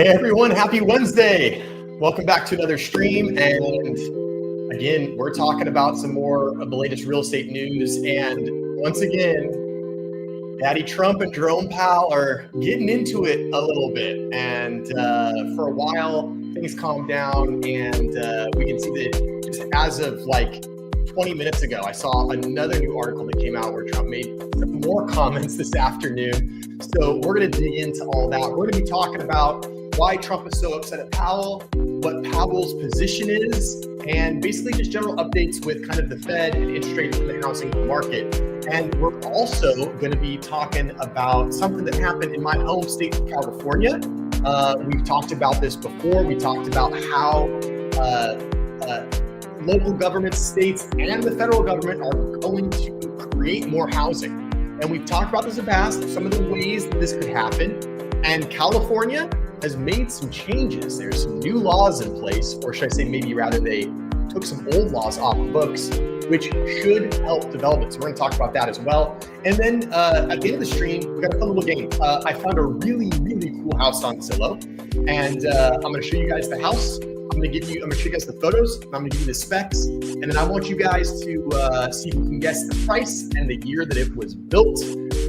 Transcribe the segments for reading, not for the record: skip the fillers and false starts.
Hey everyone, happy Wednesday. Welcome back to another stream. And again, we're talking about some more of the latest real estate news. And once again, Daddy Trump and Jerome Powell are getting into it a little bit. And for a while, things calmed down. And we can see that just as of like 20 minutes ago, I saw another new article that came out where Trump made some more comments this afternoon. So we're going to dig into all that. We're going to be talking about why Trump is so upset at Powell, what Powell's position is, and basically just general updates with kind of the Fed and interest rates in the housing market. And we're also going to be talking about something that happened in my home state of California. We've talked about this before. We talked about how local governments, states, and the federal government are going to create more housing. And we've talked about this in the past, some of the ways that this could happen. And California has made some changes. There's some new laws in place, or should I say maybe rather they took some old laws off the books, which should help development. So we're going to talk about that as well. And then at the end of the stream, we got a fun little game. I found a really, really cool house on Zillow, and I'm going to show you guys the house. I'm going to show you guys the photos. I'm going to give you the specs, and then I want you guys to see if you can guess the price and the year that it was built.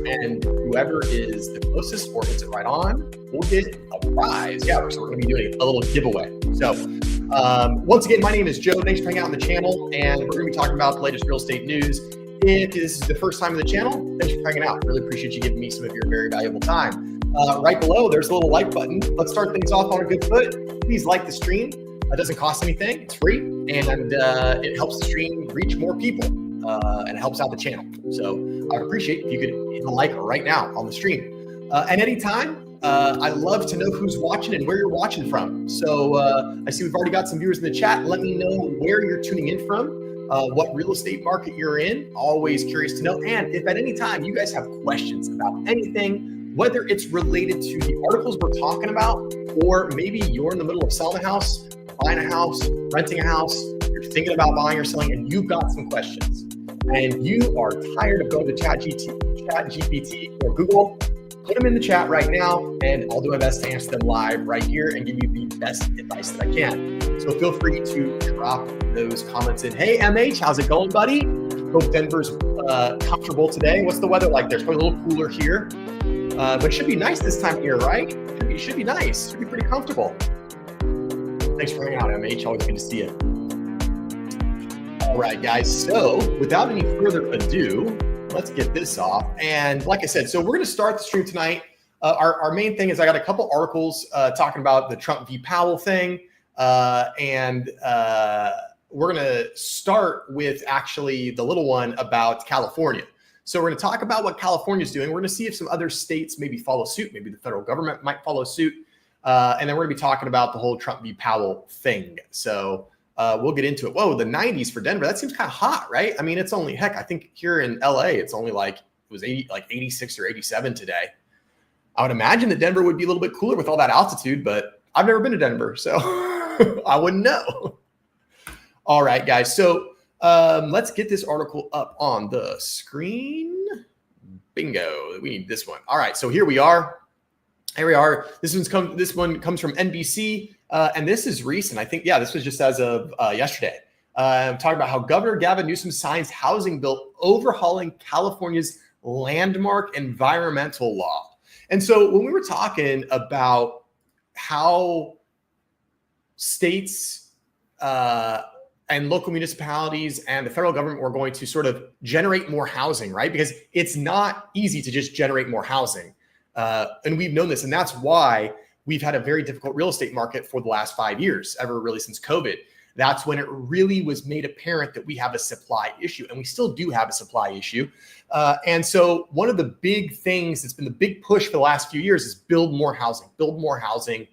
And whoever is the closest or hits it right on will get a prize. Yeah, so we're going to be doing a little giveaway. So once again, my name is Joe. Thanks for hanging out on the channel, and we're going to be talking about the latest real estate news. If this is the first time on the channel, thanks for hanging out. Really appreciate you giving me some of your very valuable time. Right below, there's a little like button. Let's start things off on a good foot. Please like the stream. It doesn't cost anything. It's free, and it helps the stream reach more people, and it helps out the channel. So I would appreciate if you could hit a like right now on the stream. At any time, I love to know who's watching and where you're watching from. So I see we've already got some viewers in the chat. Let me know where you're tuning in from, what real estate market you're in. Always curious to know. And if at any time you guys have questions about anything, whether it's related to the articles we're talking about, or maybe you're in the middle of selling a house, buying a house, renting a house, you're thinking about buying or selling, and you've got some questions, and you are tired of going to ChatGPT or Google, put them in the chat right now, and I'll do my best to answer them live right here and give you the best advice that I can. So feel free to drop those comments in. Hey, MH, how's it going, buddy? Hope Denver's comfortable today. What's the weather like there? It's probably a little cooler here, but it should be nice this time of year, right? It should be nice. Should be pretty comfortable. Thanks for hanging out, MH. Always good to see you. All right, guys. So without any further ado, let's get this off. And like I said, so we're going to start the stream tonight. Our main thing is I got a couple articles talking about the Trump v. Powell thing. And we're going to start with actually the little one about California. So we're going to talk about what California is doing. We're going to see if some other states maybe follow suit. Maybe the federal government might follow suit. And then we're going to be talking about the whole Trump v. Powell thing. So we'll get into it. Whoa, the 90s for Denver. That seems kind of hot, right? I mean, it's only, heck, I think here in LA, it's only like, it was 86 or 87 today. I would imagine that Denver would be a little bit cooler with all that altitude, but I've never been to Denver, so I wouldn't know. All right, guys. So let's get this article up on the screen. Bingo. We need this one. All right. So here we are. Here we are. This one comes from NBC, and this is recent. I think, yeah, this was just as of yesterday. I'm talking about how Governor Gavin Newsom signs housing bill overhauling California's landmark environmental law. And so when we were talking about how states and local municipalities and the federal government were going to sort of generate more housing, right? Because it's not easy to just generate more housing. And we've known this, and that's why we've had a very difficult real estate market for the last 5 years, ever really since COVID. That's when it really was made apparent that we have a supply issue, and we still do have a supply issue. And so one of the big things that's been the big push for the last few years is build more housing, build more housing.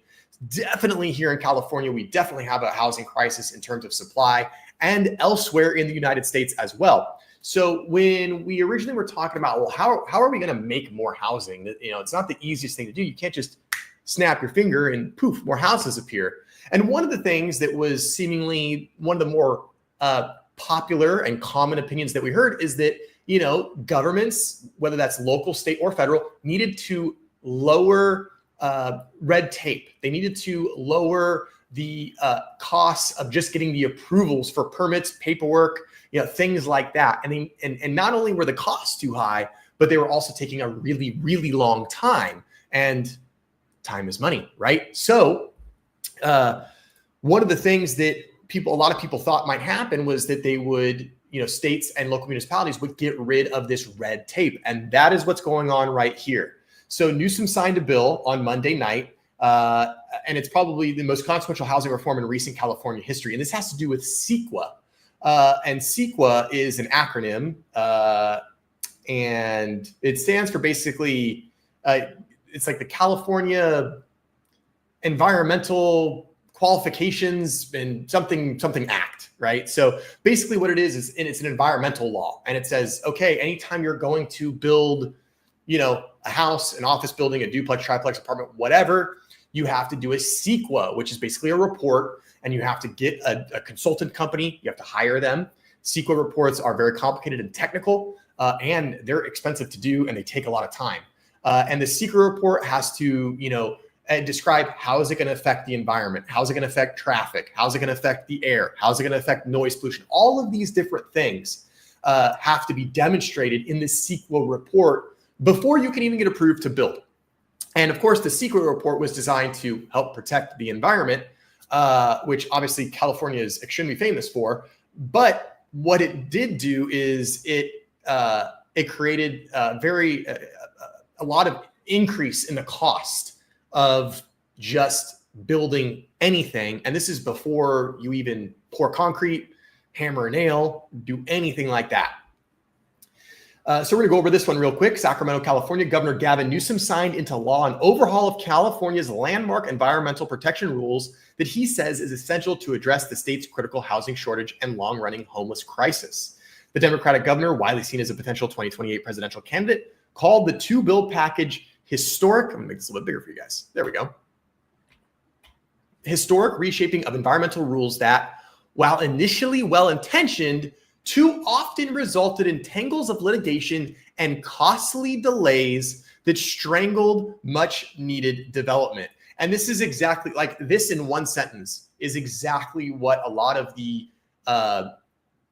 Definitely here in California, we definitely have a housing crisis in terms of supply, and elsewhere in the United States as well. So when we originally were talking about, well, how are we going to make more housing? You know, it's not the easiest thing to do. You can't just snap your finger and poof, more houses appear. And one of the things that was seemingly one of the more popular and common opinions that we heard is that, you know, governments, whether that's local, state, or federal, needed to lower red tape. They needed to lower the costs of just getting the approvals for permits, paperwork, things like that. And not only were the costs too high, but they were also taking a really, really long time. And time is money, right? So one of the things that a lot of people thought might happen was that they would, states and local municipalities would get rid of this red tape. And that is what's going on right here. So Newsom signed a bill on Monday night, and it's probably the most consequential housing reform in recent California history. And this has to do with CEQA. And CEQA is an acronym, and it stands for basically, it's like the California Environmental Qualifications and something Act, right? So basically what it is it's an environmental law. And it says, okay, anytime you're going to build, a house, an office building, a duplex, triplex, apartment, whatever, you have to do a CEQA, which is basically a report, and you have to get a consultant company. You have to hire them. CEQA reports are very complicated and technical, and they're expensive to do, and they take a lot of time. And the CEQA report has to, describe how is it going to affect the environment? How is it going to affect traffic? How is it going to affect the air? How is it going to affect noise pollution? All of these different things have to be demonstrated in the CEQA report before you can even get approved to build. And of course, the CEQA report was designed to help protect the environment, which obviously California is extremely famous for. But what it did do is it created a lot of increase in the cost of just building anything. And this is before you even pour concrete, hammer a nail, do anything like that. So we're going to go over this one real quick. Sacramento, California. Governor Gavin Newsom signed into law an overhaul of California's landmark environmental protection rules that he says is essential to address the state's critical housing shortage and long-running homeless crisis. The Democratic governor, widely seen as a potential 2028 presidential candidate, called the two-bill package historic. I'm going to make this a little bit bigger for you guys. There we go. Historic reshaping of environmental rules that, while initially well-intentioned, too often resulted in tangles of litigation and costly delays that strangled much needed development. And this is exactly like this in one sentence is exactly what a lot of the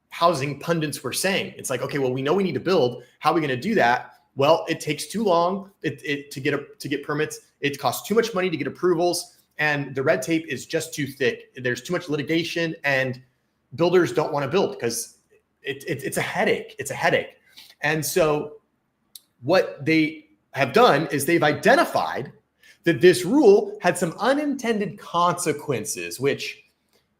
housing pundits were saying. It's like, okay, well, we know we need to build. How are we going to do that? Well, it takes too long to get permits. It costs too much money to get approvals, and the red tape is just too thick. There's too much litigation, and builders don't want to build because it's a headache. It's a headache. And so what they have done is they've identified that this rule had some unintended consequences, which,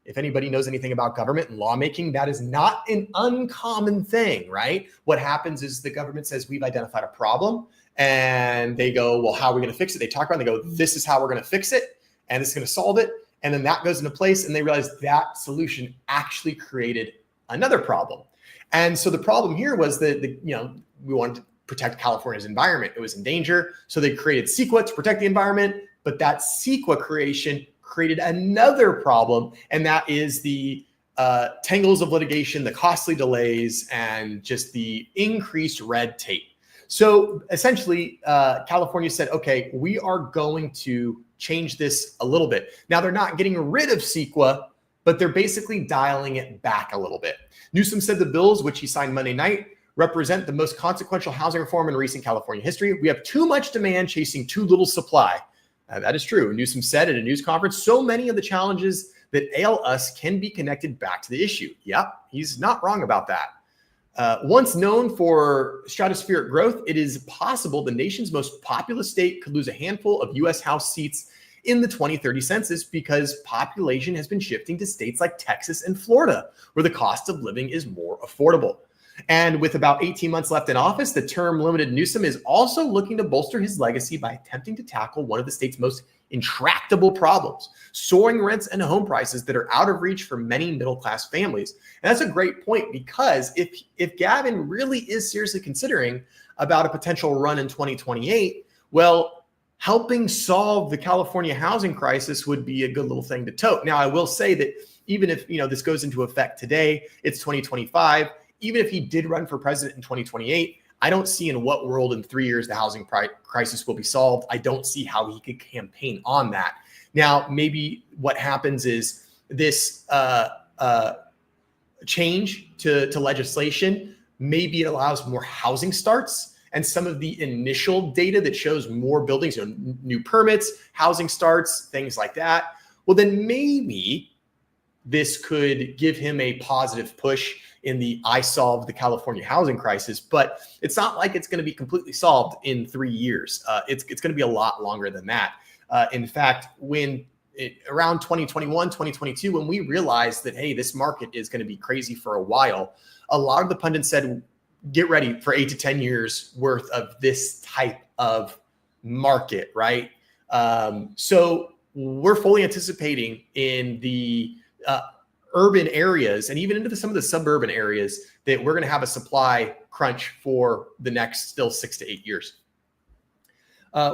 if anybody knows anything about government and lawmaking, that is not an uncommon thing, right? What happens is the government says, we've identified a problem, and they go, well, how are we going to fix it? They talk about it, and they go, this is how we're going to fix it, and it's going to solve it. And then that goes into place, and they realize that solution actually created another problem. And so the problem here was that we wanted to protect California's environment. It was in danger. So they created CEQA to protect the environment, but that CEQA creation created another problem, and that is the tangles of litigation, the costly delays, and just the increased red tape. So essentially, California said, okay, we are going to change this a little bit. Now, they're not getting rid of CEQA, but they're basically dialing it back a little bit. Newsom said the bills, which he signed Monday night, represent the most consequential housing reform in recent California history. We have too much demand chasing too little supply. That is true. Newsom said at a news conference, so many of the challenges that ail us can be connected back to the issue. Yep, he's not wrong about that. Once known for stratospheric growth, it is possible the nation's most populous state could lose a handful of U.S. House seats in the 2030 census because population has been shifting to states like Texas and Florida, where the cost of living is more affordable. And with about 18 months left in office, the term-limited Newsom is also looking to bolster his legacy by attempting to tackle one of the state's most intractable problems, soaring rents and home prices that are out of reach for many middle-class families. And that's a great point, because if Gavin really is seriously considering about a potential run in 2028, well, helping solve the California housing crisis would be a good little thing to tote. Now, I will say that even if this goes into effect today, it's 2025. Even if he did run for president in 2028, I don't see in what world in 3 years the housing crisis will be solved. I don't see how he could campaign on that. Now, maybe what happens is this change to legislation, maybe it allows more housing starts, and some of the initial data that shows more buildings, new permits, housing starts, things like that. Well, then maybe this could give him a positive push in the I solved the California housing crisis, but it's not like it's going to be completely solved in 3 years. It's going to be a lot longer than that. In fact, around 2021, 2022, when we realized that, hey, this market is going to be crazy for a while, a lot of the pundits said, get ready for 8 to 10 years worth of this type of market, right? So we're fully anticipating in the urban areas and even into some of the suburban areas that we're going to have a supply crunch for the next still 6 to 8 years.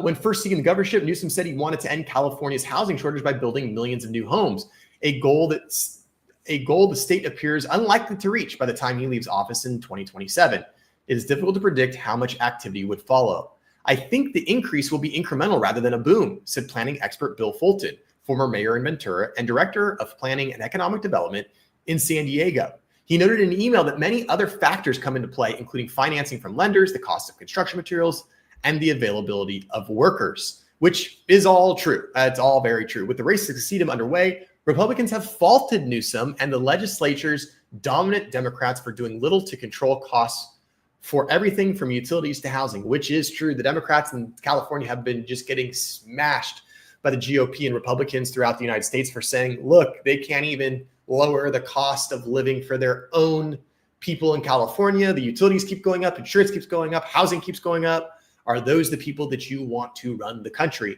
When first seeking the governorship, Newsom said he wanted to end California's housing shortage by building millions of new homes, a goal the state appears unlikely to reach by the time he leaves office in 2027. It is difficult to predict how much activity would follow. I think the increase will be incremental rather than a boom, said planning expert Bill Fulton, former mayor in Ventura and director of planning and economic development in San Diego. He noted in an email that many other factors come into play, including financing from lenders, the cost of construction materials, and the availability of workers, which is all true. It's all very true. With the race to succeed him underway, Republicans have faulted Newsom and the legislature's dominant Democrats for doing little to control costs for everything from utilities to housing, which is true. The Democrats in California have been just getting smashed by the GOP and Republicans throughout the United States for saying, look, they can't even lower the cost of living for their own people in California. The utilities keep going up, insurance keeps going up, housing keeps going up. Are those the people that you want to run the country?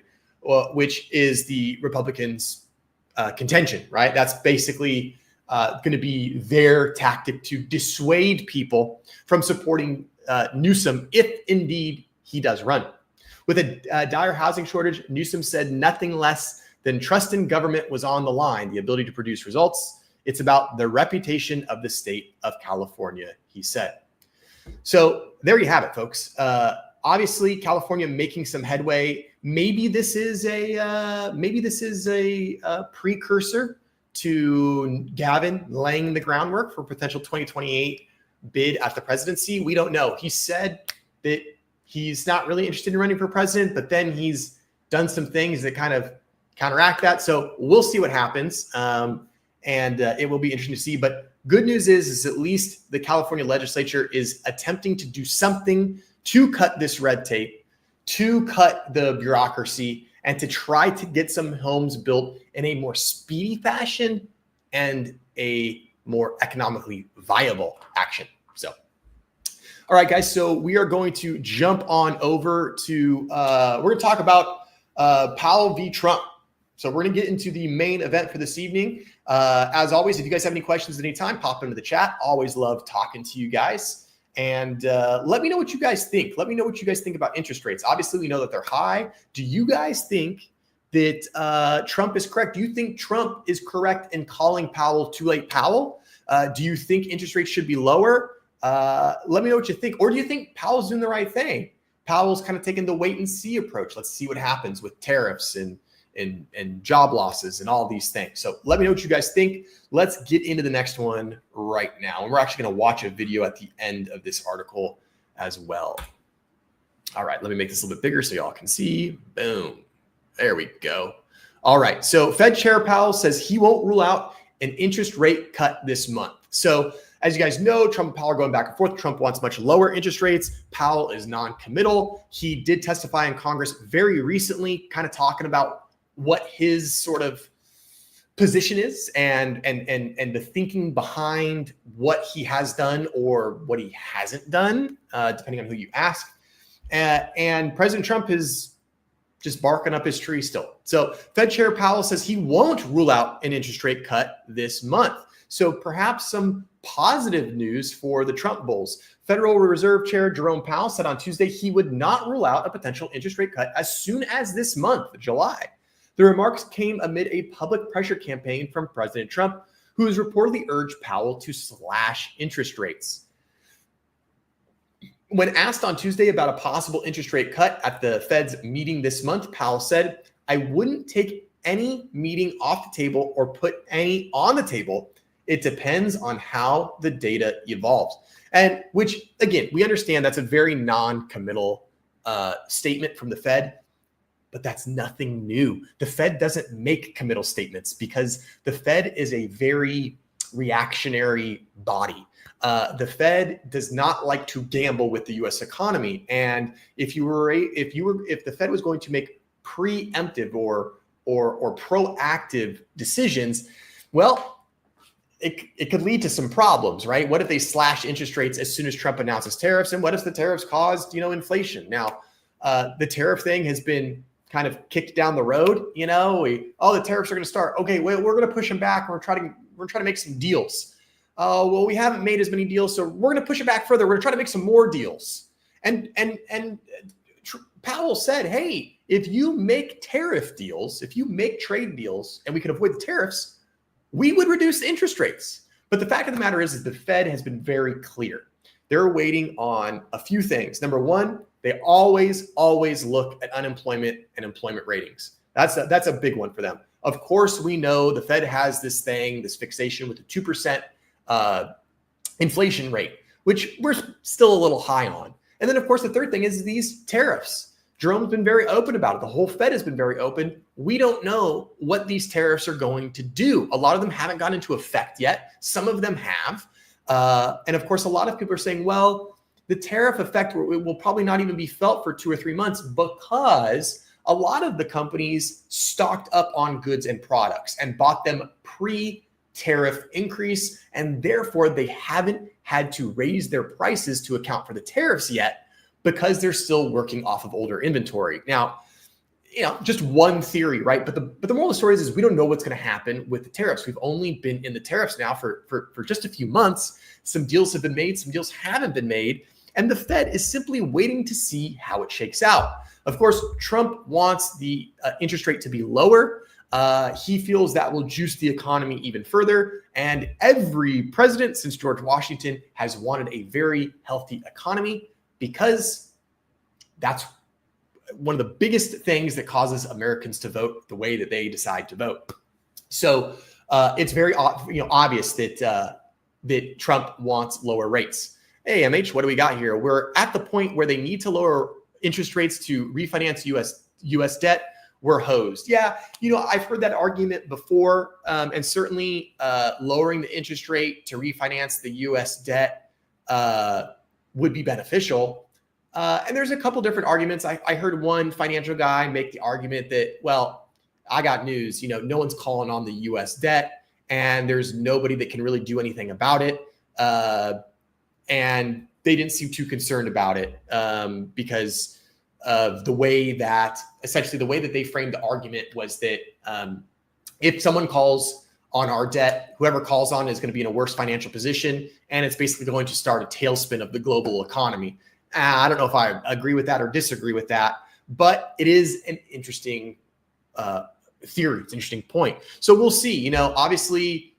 Which is the Republicans' contention, right? That's basically going to be their tactic to dissuade people from supporting Newsom if indeed he does run. With a dire housing shortage, Newsom said nothing less than trust in government was on the line, the ability to produce results. It's about the reputation of the state of California, he said. So there you have it, folks. Obviously, California making some headway. Maybe this is a precursor to Gavin laying the groundwork for potential 2028 bid at the presidency. We don't know. He said that he's not really interested in running for president, but then he's done some things that kind of counteract that. So we'll see what happens. And it will be interesting to see. But good news is at least the California legislature is attempting to do something to cut this red tape, to cut the bureaucracy, and to try to get some homes built in a more speedy fashion and a more economically viable action. So, all right, guys. So we are going to jump on over to, we're going to talk about Powell v. Trump. So we're going to get into the main event for this evening. As always, if you guys have any questions at any time, pop them into the chat. Always love talking to you guys. And let me know what you guys think. Let me know what you guys think about interest rates. Obviously, we know that they're high. Do you guys think that Trump is correct? Do you think Trump is correct in calling Powell too late Powell? Do you think interest rates should be lower? Let me know what you think. Or do you think Powell's doing the right thing? Powell's kind of taking the wait and see approach. Let's see what happens with tariffs and job losses and all these things. So let me know what you guys think. Let's get into the next one right now. And we're actually going to watch a video at the end of this article as well. All right, let me make this a little bit bigger so y'all can see. Boom. There we go. All right. So Fed Chair Powell says he won't rule out an interest rate cut this month. So as you guys know, Trump and Powell are going back and forth. Trump wants much lower interest rates. Powell is non-committal. He did testify in Congress very recently, kind of talking about what his sort of position is and the thinking behind what he has done or what he hasn't done, depending on who you ask. And President Trump is just barking up his tree still. So Fed Chair Powell says he won't rule out an interest rate cut this month. So perhaps some positive news for the Trump bulls. Federal Reserve Chair Jerome Powell said on Tuesday he would not rule out a potential interest rate cut as soon as this month, July. The remarks came amid a public pressure campaign from President Trump, who has reportedly urged Powell to slash interest rates. When asked on Tuesday about a possible interest rate cut at the Fed's meeting this month, Powell said, "I wouldn't take any meeting off the table or put any on the table. It depends on how the data evolves." And which, again, we understand that's a very non-committal statement from the Fed, but that's nothing new. The Fed doesn't make committal statements because the Fed is a very reactionary body. The Fed does not like to gamble with the U.S. economy, and if the Fed was going to make preemptive or proactive decisions, well, it could lead to some problems, right? What if they slash interest rates as soon as Trump announces tariffs, and what if the tariffs caused inflation? Now, the tariff thing has been kind of kicked down the road. The tariffs are going to start. Okay, we're going to push them back. We're trying to make some deals. Well, we haven't made as many deals, so we're going to push it back further. We're going to try to make some more deals. And Powell said, hey, if you make tariff deals, if you make trade deals, and we can avoid the tariffs, we would reduce the interest rates. But the fact of the matter is the Fed has been very clear. They're waiting on a few things. Number one, they always look at unemployment and employment ratings. That's a big one for them. Of course, we know the Fed has this fixation with the 2% inflation rate, which we're still a little high on. And then, of course, the third thing is these tariffs. Jerome's been very open about it. The whole Fed has been very open. We don't know what these tariffs are going to do. A lot of them haven't gone into effect yet. Some of them have. And of course, a lot of people are saying, well, the tariff effect will probably not even be felt for 2 or 3 months because a lot of the companies stocked up on goods and products and bought them pre-tariff increase, and therefore they haven't had to raise their prices to account for the tariffs yet because they're still working off of older inventory. Now, just one theory, right? But the moral of the story is we don't know what's going to happen with the tariffs. We've only been in the tariffs now for just a few months. Some deals have been made, some deals haven't been made. And the Fed is simply waiting to see how it shakes out. Of course, Trump wants the interest rate to be lower. He feels that will juice the economy even further. And every president since George Washington has wanted a very healthy economy because that's one of the biggest things that causes Americans to vote the way that they decide to vote. So it's very obvious that Trump wants lower rates. Hey, MH, what do we got here? We're at the point where they need to lower interest rates to refinance U.S. debt. We're hosed. Yeah, I've heard that argument before, and certainly lowering the interest rate to refinance the U.S. debt would be beneficial. And there's a couple different arguments. I heard one financial guy make the argument that, well, I got news. No one's calling on the U.S. debt, and there's nobody that can really do anything about it. And they didn't seem too concerned about it because of the way that they framed the argument was that if someone calls on our debt, whoever calls on is going to be in a worse financial position, and it's basically going to start a tailspin of the global economy. I don't know if I agree with that or disagree with that, but it is an interesting theory. It's an interesting point. So we'll see. Obviously,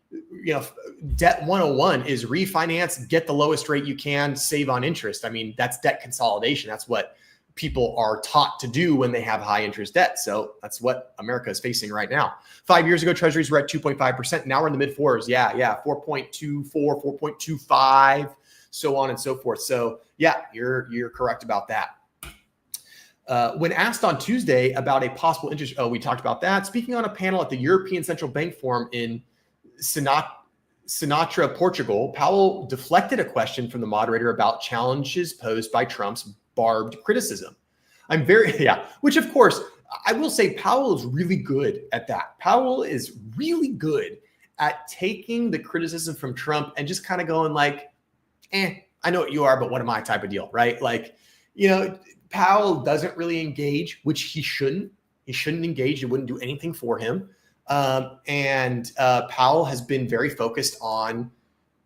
debt 101 is refinance, get the lowest rate you can, save on interest. I mean, that's debt consolidation. That's what people are taught to do when they have high interest debt. So that's what America is facing right now. 5 years ago, treasuries were at 2.5%. Now we're in the mid fours. Yeah. 4.24, 4.25, so on and so forth. So yeah, you're correct about that. When asked on Tuesday about a possible interest, we talked about that. Speaking on a panel at the European Central Bank Forum in Sinatra, Portugal, Powell deflected a question from the moderator about challenges posed by Trump's barbed criticism. Which of course, I will say Powell is really good at that. Powell is really good at taking the criticism from Trump and just kind of going like, I know what you are, but what am I type of deal, right? Powell doesn't really engage, which he shouldn't. He shouldn't engage. It wouldn't do anything for him. And Powell has been very focused on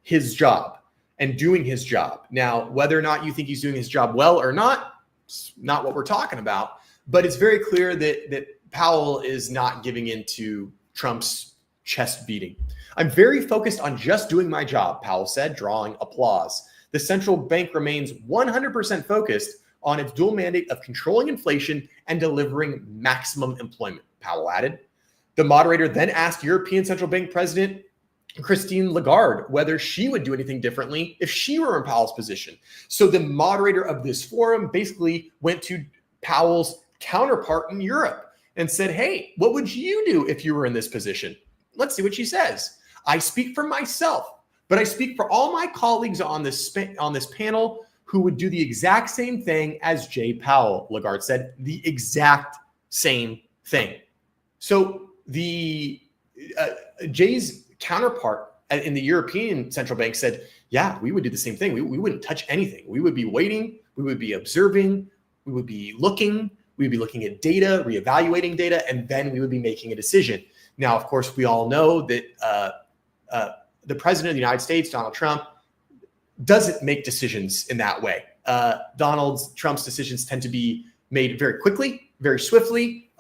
his job and doing his job. Now, whether or not you think he's doing his job well or not, it's not what we're talking about. But it's very clear that Powell is not giving in to Trump's chest beating. I'm very focused on just doing my job, Powell said, drawing applause. the central bank remains 100% focused on its dual mandate of controlling inflation and delivering maximum employment, Powell added. The moderator then asked European Central Bank President Christine Lagarde whether she would do anything differently if she were in Powell's position. So the moderator of this forum basically went to Powell's counterpart in Europe and said, hey, what would you do if you were in this position? Let's see what she says. I speak for myself, but I speak for all my colleagues on this panel who would do the exact same thing as Jay Powell, Lagarde said, the exact same thing. So the Jay's counterpart in the European Central Bank said, yeah, we would do the same thing. We wouldn't touch anything. We would be waiting. We would be observing. We would be looking. We'd be looking at data, reevaluating data, and then we would be making a decision. Now, of course, we all know that the president of the United States, Donald Trump, doesn't make decisions in that way. Donald Trump's decisions tend to be made very quickly, very swiftly,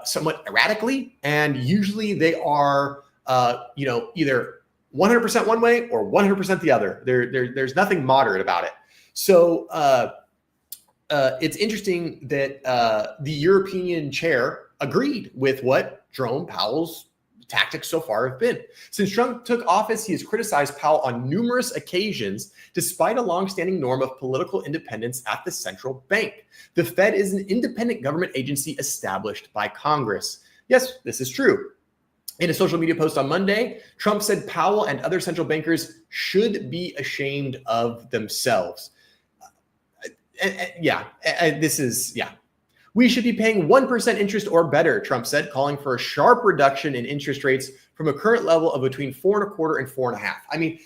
somewhat erratically, and usually they are, either 100% one way or 100% the other. There's nothing moderate about it. So it's interesting that the European chair agreed with what Jerome Powell's tactics so far have been. Since Trump took office, he has criticized Powell on numerous occasions, despite a longstanding norm of political independence at the central bank. The Fed is an independent government agency established by Congress. Yes, this is true. In a social media post on Monday, Trump said Powell and other central bankers should be ashamed of themselves. We should be paying 1% interest or better, Trump said, calling for a sharp reduction in interest rates from a current level of between 4.25% and 4.5%. I mean,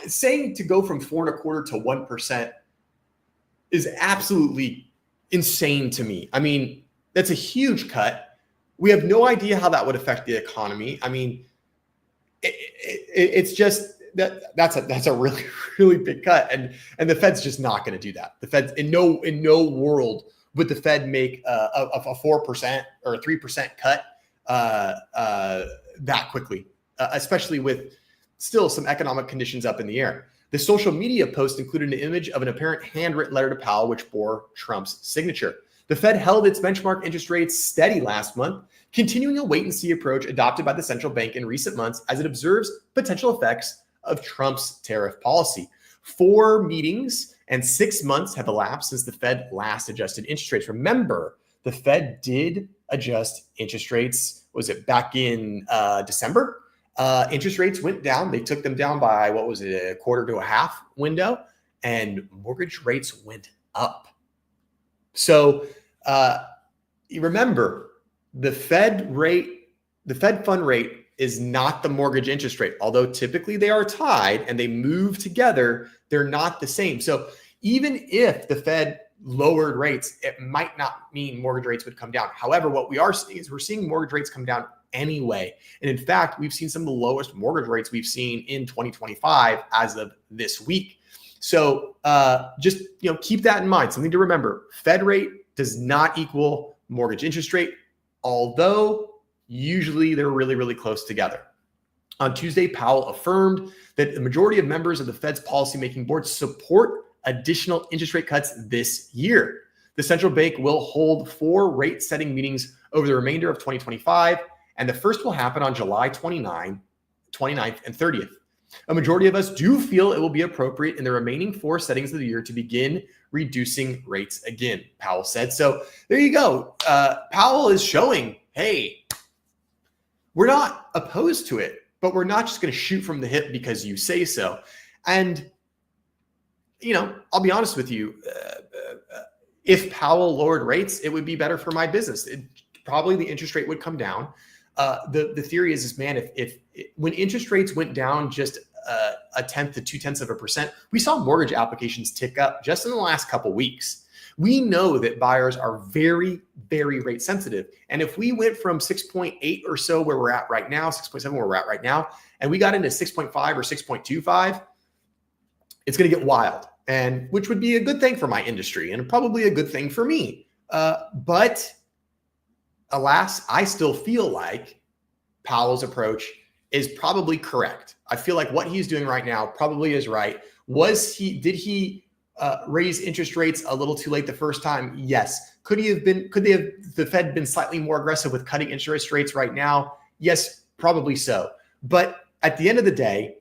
saying to go from 4.25% to 1% is absolutely insane to me. I mean, that's a huge cut. We have no idea how that would affect the economy. I mean, it's just that's a really, really big cut, and the Fed's just not going to do that. The Fed's in no world would the Fed make a 4% or a 3% cut that quickly, especially with still some economic conditions up in the air. The social media post included an image of an apparent handwritten letter to Powell, which bore Trump's signature. The Fed held its benchmark interest rates steady last month, continuing a wait-and-see approach adopted by the central bank in recent months as it observes potential effects of Trump's tariff policy. 4 meetings and 6 months have elapsed since the Fed last adjusted interest rates. Remember, the Fed did adjust interest rates, was it back in December? Interest rates went down. They took them down by, a quarter to a half window, and mortgage rates went up. So you remember, the Fed fund rate is not the mortgage interest rate. Although typically they are tied and they move together, they're not the same. So even if the Fed lowered rates, it might not mean mortgage rates would come down. However, what we are seeing is we're seeing mortgage rates come down anyway. And in fact, we've seen some of the lowest mortgage rates we've seen in 2025 as of this week. So just keep that in mind. Something to remember: Fed rate does not equal mortgage interest rate, although usually they're really, really close together. On Tuesday, Powell affirmed that the majority of members of the Fed's policymaking board support additional interest rate cuts this year. The central bank will hold 4 rate-setting meetings over the remainder of 2025, and the first will happen on July 29th and 30th. A majority of us do feel it will be appropriate in the remaining 4 settings of the year to begin reducing rates again, Powell said. So there you go. Powell is showing, hey, we're not opposed to it, but we're not just going to shoot from the hip because you say so. And, I'll be honest with you. If Powell lowered rates, it would be better for my business. Probably the interest rate would come down. The theory is, man, if when interest rates went down just a tenth to 0.2%, we saw mortgage applications tick up just in the last couple weeks. We know that buyers are very, very rate sensitive. And if we went from 6.8 or so where we're at right now, 6.7 where we're at right now, and we got into 6.5 or 6.25, it's going to get wild, and which would be a good thing for my industry and probably a good thing for me. But alas, I still feel like Powell's approach is probably correct. I feel like what he's doing right now probably is right. Did he raise interest rates a little too late the first time? Yes. Could the Fed been slightly more aggressive with cutting interest rates right now? Yes, probably so. But at the end of the day,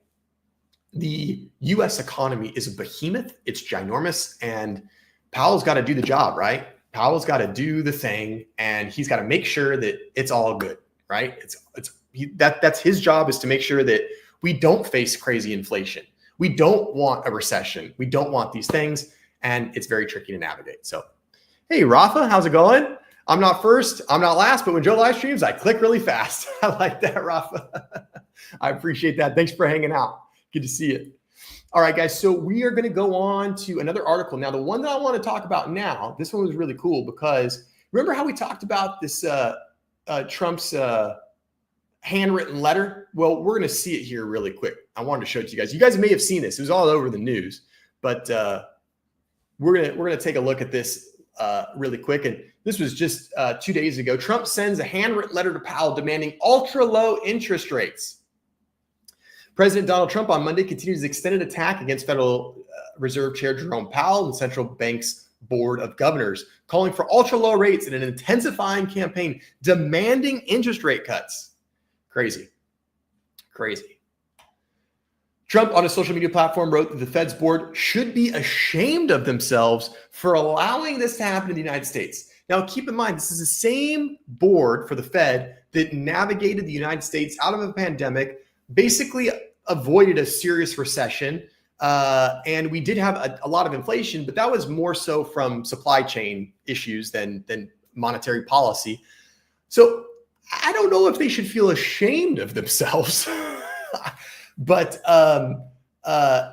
the US economy is a behemoth. It's ginormous, and Powell's got to do the job, right? Powell's got to do the thing, and he's got to make sure that it's all good, right? That's his job, is to make sure that we don't face crazy inflation. We don't want a recession. We don't want these things, and it's very tricky to navigate. So, hey, Rafa, how's it going? I'm not first, I'm not last, but when Joe live streams, I click really fast. I like that, Rafa. I appreciate that. Thanks for hanging out. Good to see you. All right, guys. So we are going to go on to another article. Now, the one that I want to talk about now, this one was really cool because remember how we talked about this Trump's handwritten letter? Well, we're going to see it here really quick. I wanted to show it to you guys. You guys may have seen this. It was all over the news, but we're going to take a look at this really quick. And this was just 2 days ago. Trump sends a handwritten letter to Powell demanding ultra low interest rates. President Donald Trump on Monday continues his extended attack against Federal Reserve Chair Jerome Powell and Central Bank's Board of Governors, calling for ultra low rates in an intensifying campaign demanding interest rate cuts. Crazy. Trump on a social media platform wrote that the Fed's board should be ashamed of themselves for allowing this to happen in the United States. Now, keep in mind, this is the same board for the Fed that navigated the United States out of a pandemic, basically avoided a serious recession. And we did have a lot of inflation, but that was more so from supply chain issues than monetary policy. So I don't know if they should feel ashamed of themselves, but I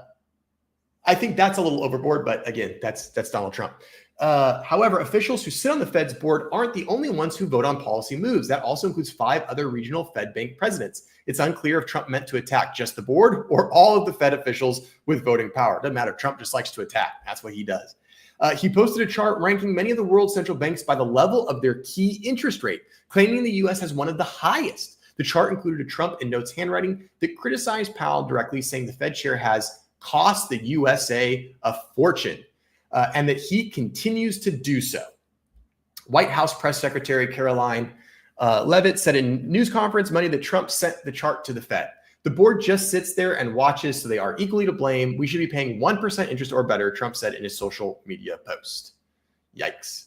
think that's a little overboard. But again, that's Donald Trump. However, officials who sit on the Fed's board aren't the only ones who vote on policy moves. That also includes 5 other regional Fed bank presidents. It's unclear if Trump meant to attack just the board or all of the Fed officials with voting power. Doesn't matter. Trump just likes to attack. That's what he does. He posted a chart ranking many of the world's central banks by the level of their key interest rate, claiming the U.S. has one of the highest. The chart included a Trump in notes handwriting that criticized Powell directly, saying the Fed chair has cost the USA a fortune. And that he continues to do so. White House Press Secretary Caroline Leavitt said in news conference Monday that Trump sent the chart to the Fed. The board just sits there and watches, so they are equally to blame. We should be paying 1% interest or better, Trump said in his social media post. Yikes.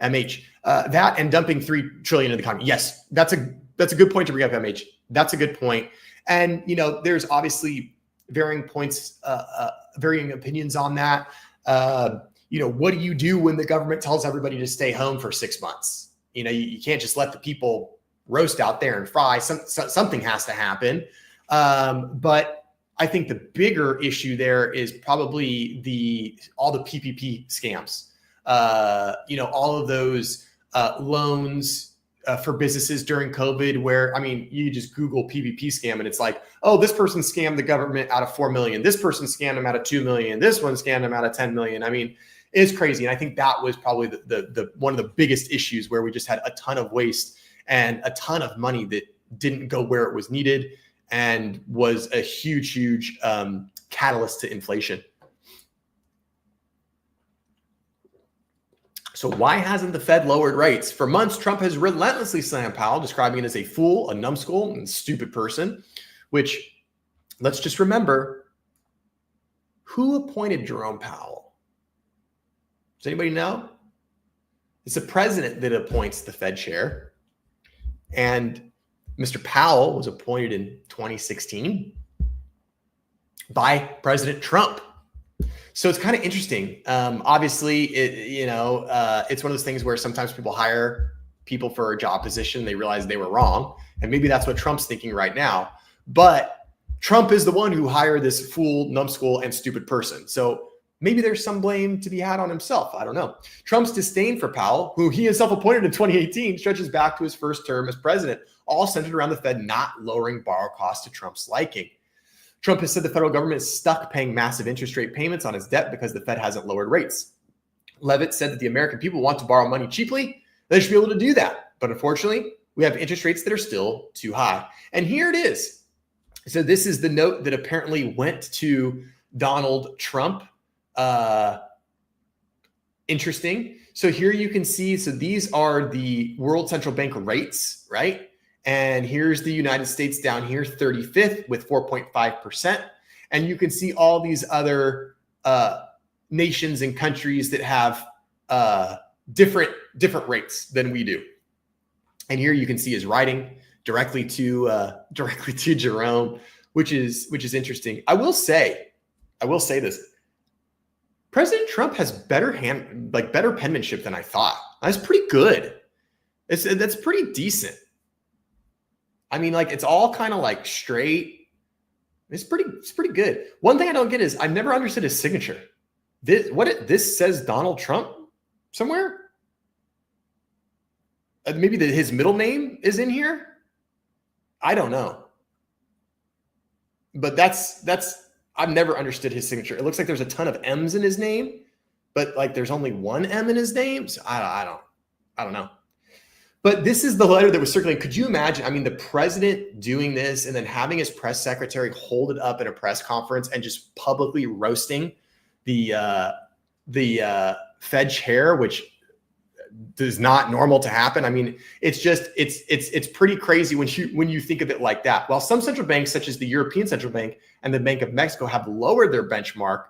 MH. That and dumping $3 trillion in the economy. Yes, that's a good point to bring up, MH. That's a good point. And, there's obviously varying points, varying opinions on that. What do you do when the government tells everybody to stay home for 6 months? You can't just let the people roast out there and fry. Something has to happen. But I think the bigger issue there is probably all the PPP scams. All of those loans for businesses during COVID, where, you just Google PPP scam and it's like, oh, this person scammed the government out of 4 million. This person scammed them out of 2 million. This one scammed them out of 10 million. It's crazy. And I think that was probably the one of the biggest issues, where we just had a ton of waste and a ton of money that didn't go where it was needed and was a huge catalyst to inflation. So why hasn't the Fed lowered rates? For months, Trump has relentlessly slammed Powell, describing it as a fool, a numbskull, and stupid person, which, let's just remember, who appointed Jerome Powell? Does anybody know? It's the president that appoints the Fed chair. And Mr. Powell was appointed in 2016 by President Trump. So it's kind of interesting. Obviously, it's one of those things where sometimes people hire people for a job position, they realize they were wrong. And maybe that's what Trump's thinking right now. But Trump is the one who hired this fool, numbskull, and stupid person. So maybe there's some blame to be had on himself. I don't know. Trump's disdain for Powell, who he himself appointed in 2018, stretches back to his first term as president, all centered around the Fed not lowering borrow costs to Trump's liking. Trump has said the federal government is stuck paying massive interest rate payments on its debt because the Fed hasn't lowered rates. Leavitt said that the American people want to borrow money cheaply. They should be able to do that. But unfortunately, we have interest rates that are still too high. And here it is. So this is the note that apparently went to Donald Trump. Interesting. So here you can see, so these are the world central bank rates, right? And here's the United States down here, 35th with 4.5%. And you can see all these other nations and countries that have different rates than we do. And here you can see his writing directly to Jerome, which is interesting. I will say this. President Trump has better penmanship than I thought. That's pretty good. That's pretty decent. I mean, like, it's all kind of like straight. It's pretty good. One thing I don't get is I've never understood his signature. This says Donald Trump somewhere. Maybe his middle name is in here. I don't know. But that's I've never understood his signature. It looks like there's a ton of M's in his name, but like there's only one M in his name. So I don't know. But this is the letter that was circulating. Could you imagine? I mean, the president doing this and then having his press secretary hold it up in a press conference and just publicly roasting the Fed chair, which is not normal to happen. I mean, it's pretty crazy when you think of it like that. While some central banks, such as the European Central Bank and the Bank of Mexico, have lowered their benchmark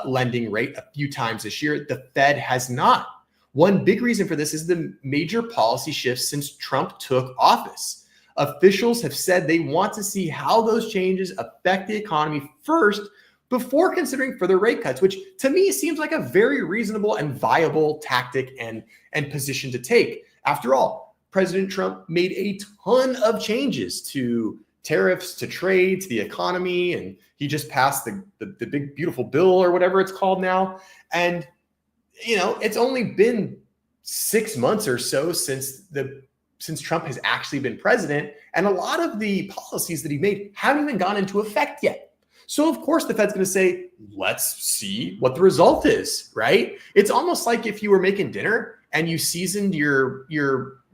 lending rate a few times this year, the Fed has not. One big reason for this is the major policy shifts since Trump took office. Officials have said they want to see how those changes affect the economy first before considering further rate cuts, which to me seems like a very reasonable and viable tactic and position to take. After all, President Trump made a ton of changes to tariffs, to trade, to the economy, and he just passed the big, beautiful bill or whatever it's called now. And, you know, it's only been 6 months or so since Trump has actually been president, and a lot of the policies that he made haven't even gone into effect yet. So of course the Fed's going to say, let's see what the result is, right? It's almost like if you were making dinner and you seasoned your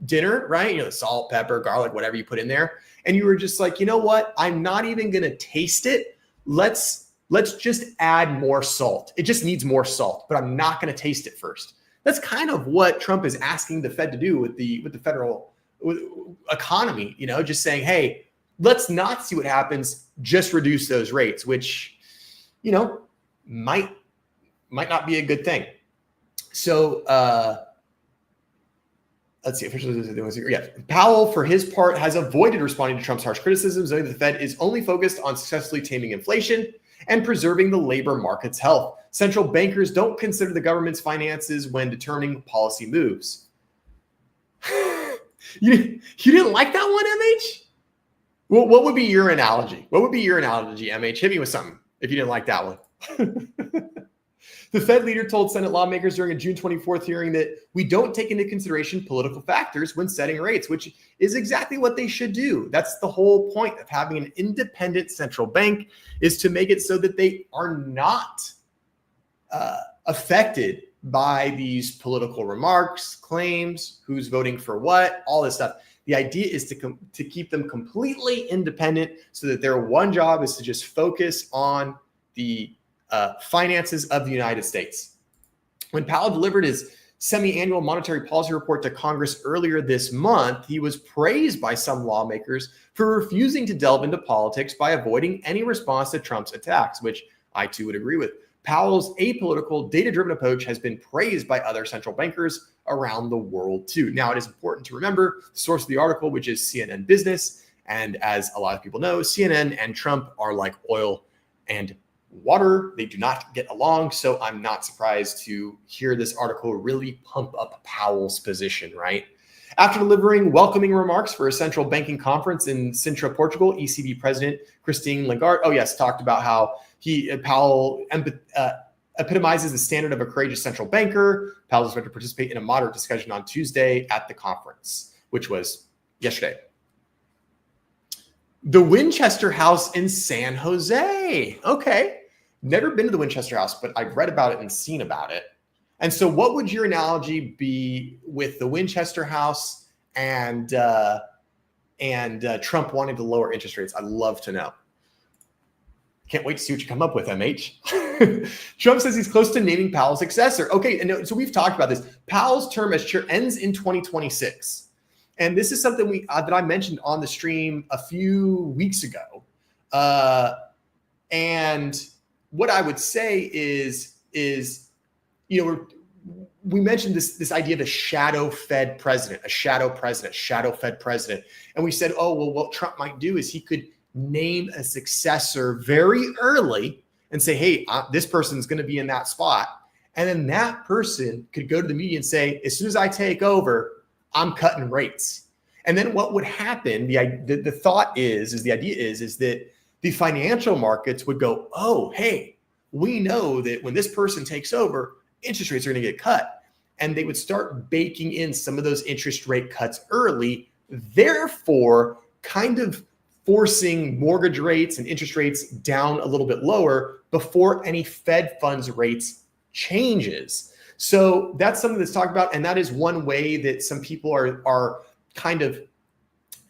dinner, right? You know, salt, pepper, garlic, whatever you put in there. And you were just like, you know what? I'm not even going to taste it. Let's just add more salt. It just needs more salt, but I'm not going to taste it first. That's kind of what Trump is asking the Fed to do with the federal economy, you know, just saying, hey, let's not see what happens, just reduce those rates, which, you know, might not be a good thing. So let's see. Yeah. Powell, for his part, has avoided responding to Trump's harsh criticisms, knowing that the Fed is only focused on successfully taming inflation and preserving the labor market's health. Central bankers don't consider the government's finances when determining policy moves. You didn't like that one, MH? Well, what would be your analogy? What would be your analogy, MH? Hit me with something if you didn't like that one. The Fed leader told Senate lawmakers during a June 24th hearing that we don't take into consideration political factors when setting rates, which is exactly what they should do. That's the whole point of having an independent central bank, is to make it so that they are not affected by these political remarks, claims, who's voting for what, all this stuff. The idea is to keep them completely independent so that their one job is to just focus on the finances of the United States. When Powell delivered his semi-annual monetary policy report to Congress earlier this month, he was praised by some lawmakers for refusing to delve into politics by avoiding any response to Trump's attacks, which I too would agree with. Powell's apolitical, data-driven approach has been praised by other central bankers around the world too. Now, it is important to remember the source of the article, which is CNN Business. And as a lot of people know, CNN and Trump are like oil and water. They do not get along. So I'm not surprised to hear this article really pump up Powell's position, right? After delivering welcoming remarks for a central banking conference in Sintra, Portugal, ECB President Christine Lagarde, talked about how Powell epitomizes the standard of a courageous central banker. Powell is going to participate in a moderate discussion on Tuesday at the conference, which was yesterday. The Winchester House in San Jose. Okay. Never been to the Winchester House, but I've read about it and seen about it. And so what would your analogy be with the Winchester House and Trump wanting to lower interest rates? I'd love to know. Can't wait to see what you come up with, MH. Trump says he's close to naming Powell's successor. Okay, and so we've talked about this. Powell's term as chair ends in 2026. And this is something that I mentioned on the stream a few weeks ago. And what I would say is we mentioned this idea of a shadow Fed president, a shadow Fed president. And we said, oh, well, what Trump might do is he could name a successor very early and say, hey, this person's going to be in that spot. And then that person could go to the media and say, as soon as I take over, I'm cutting rates. And then what would happen, the idea is that the financial markets would go, oh, hey, we know that when this person takes over, interest rates are going to get cut. And they would start baking in some of those interest rate cuts early, therefore kind of forcing mortgage rates and interest rates down a little bit lower before any Fed funds rates changes. So that's something that's talked about. And that is one way that some people are kind of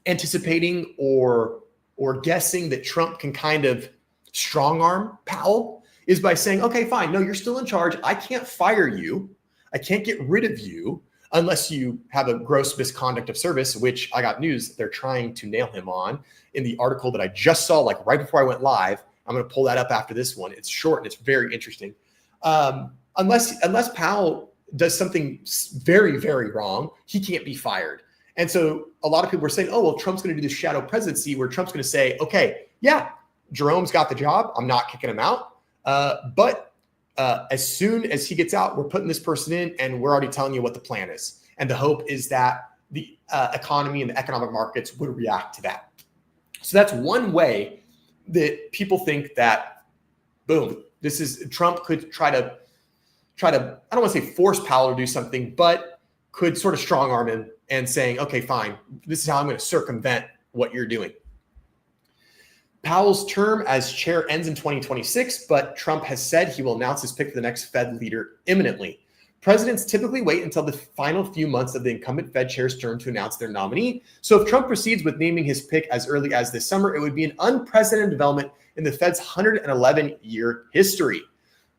anticipating or guessing that Trump can kind of strong arm Powell, is by saying, okay, fine, no, you're still in charge. I can't fire you. I can't get rid of you unless you have a gross misconduct of service, which I got news they're trying to nail him on in the article that I just saw, like right before I went live. I'm going to pull that up after this one. It's short and it's very interesting. Unless Powell does something very, very wrong, he can't be fired. And so a lot of people were saying, oh, well, Trump's going to do this shadow presidency where Trump's going to say, okay, yeah, Jerome's got the job. I'm not kicking him out. But as soon as he gets out, we're putting this person in and we're already telling you what the plan is. And the hope is that the economy and the economic markets would react to that. So that's one way that people think that, boom, this is Trump could try to, I don't want to say force Powell to do something, but could sort of strong arm him and saying, okay, fine, this is how I'm going to circumvent what you're doing. Powell's term as chair ends in 2026, but Trump has said he will announce his pick for the next Fed leader imminently. Presidents typically wait until the final few months of the incumbent Fed chair's term to announce their nominee. So if Trump proceeds with naming his pick as early as this summer, it would be an unprecedented development in the Fed's 111-year history.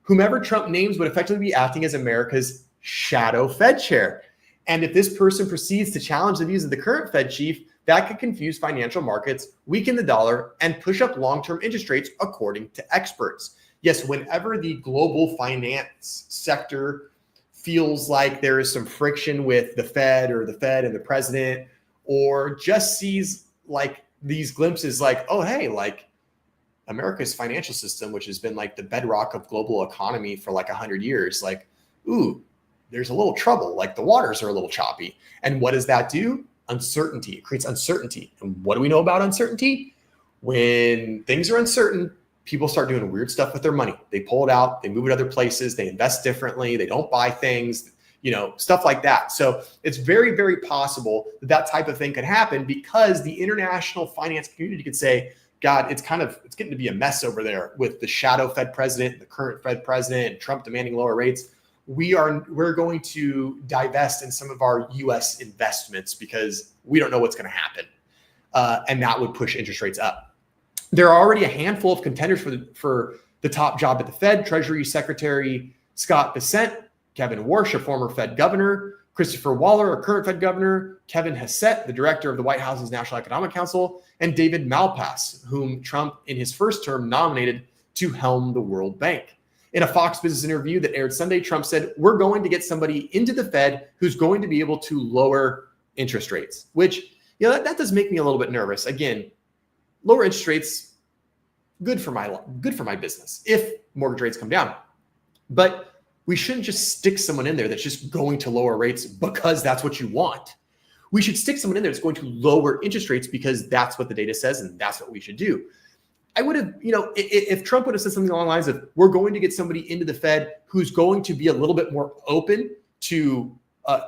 Whomever Trump names would effectively be acting as America's shadow Fed chair. And if this person proceeds to challenge the views of the current Fed chief, that could confuse financial markets, weaken the dollar, and push up long-term interest rates, according to experts. Yes, whenever the global finance sector feels like there is some friction with the Fed and the president, or just sees like these glimpses like, oh, hey, like America's financial system, which has been like the bedrock of global economy for like 100 years, like, ooh, there's a little trouble, like the waters are a little choppy. And what does that do? Uncertainty. It creates uncertainty. And what do we know about uncertainty? When things are uncertain, people start doing weird stuff with their money. They pull it out, they move it other places, they invest differently, they don't buy things, stuff like that. So it's very, very possible that that type of thing could happen because the international finance community could say, God, it's getting to be a mess over there with the shadow Fed president, the current Fed president, and Trump demanding lower rates. We're going to divest in some of our U.S. investments because we don't know what's going to happen. And that would push interest rates up. There are already a handful of contenders for the top job at the Fed: Treasury Secretary Scott Bessent, Kevin Warsh, a former Fed governor, Christopher Waller, a current Fed governor, Kevin Hassett, the director of the White House's National Economic Council, and David Malpass, whom Trump in his first term nominated to helm the World Bank. In a Fox Business interview that aired Sunday, Trump said, we're going to get somebody into the Fed who's going to be able to lower interest rates, which, that does make me a little bit nervous. Again, lower interest rates, good for my business if mortgage rates come down. But we shouldn't just stick someone in there that's just going to lower rates because that's what you want. We should stick someone in there that's going to lower interest rates because that's what the data says and that's what we should do. I would have, if Trump would have said something along the lines of, we're going to get somebody into the Fed who's going to be a little bit more open to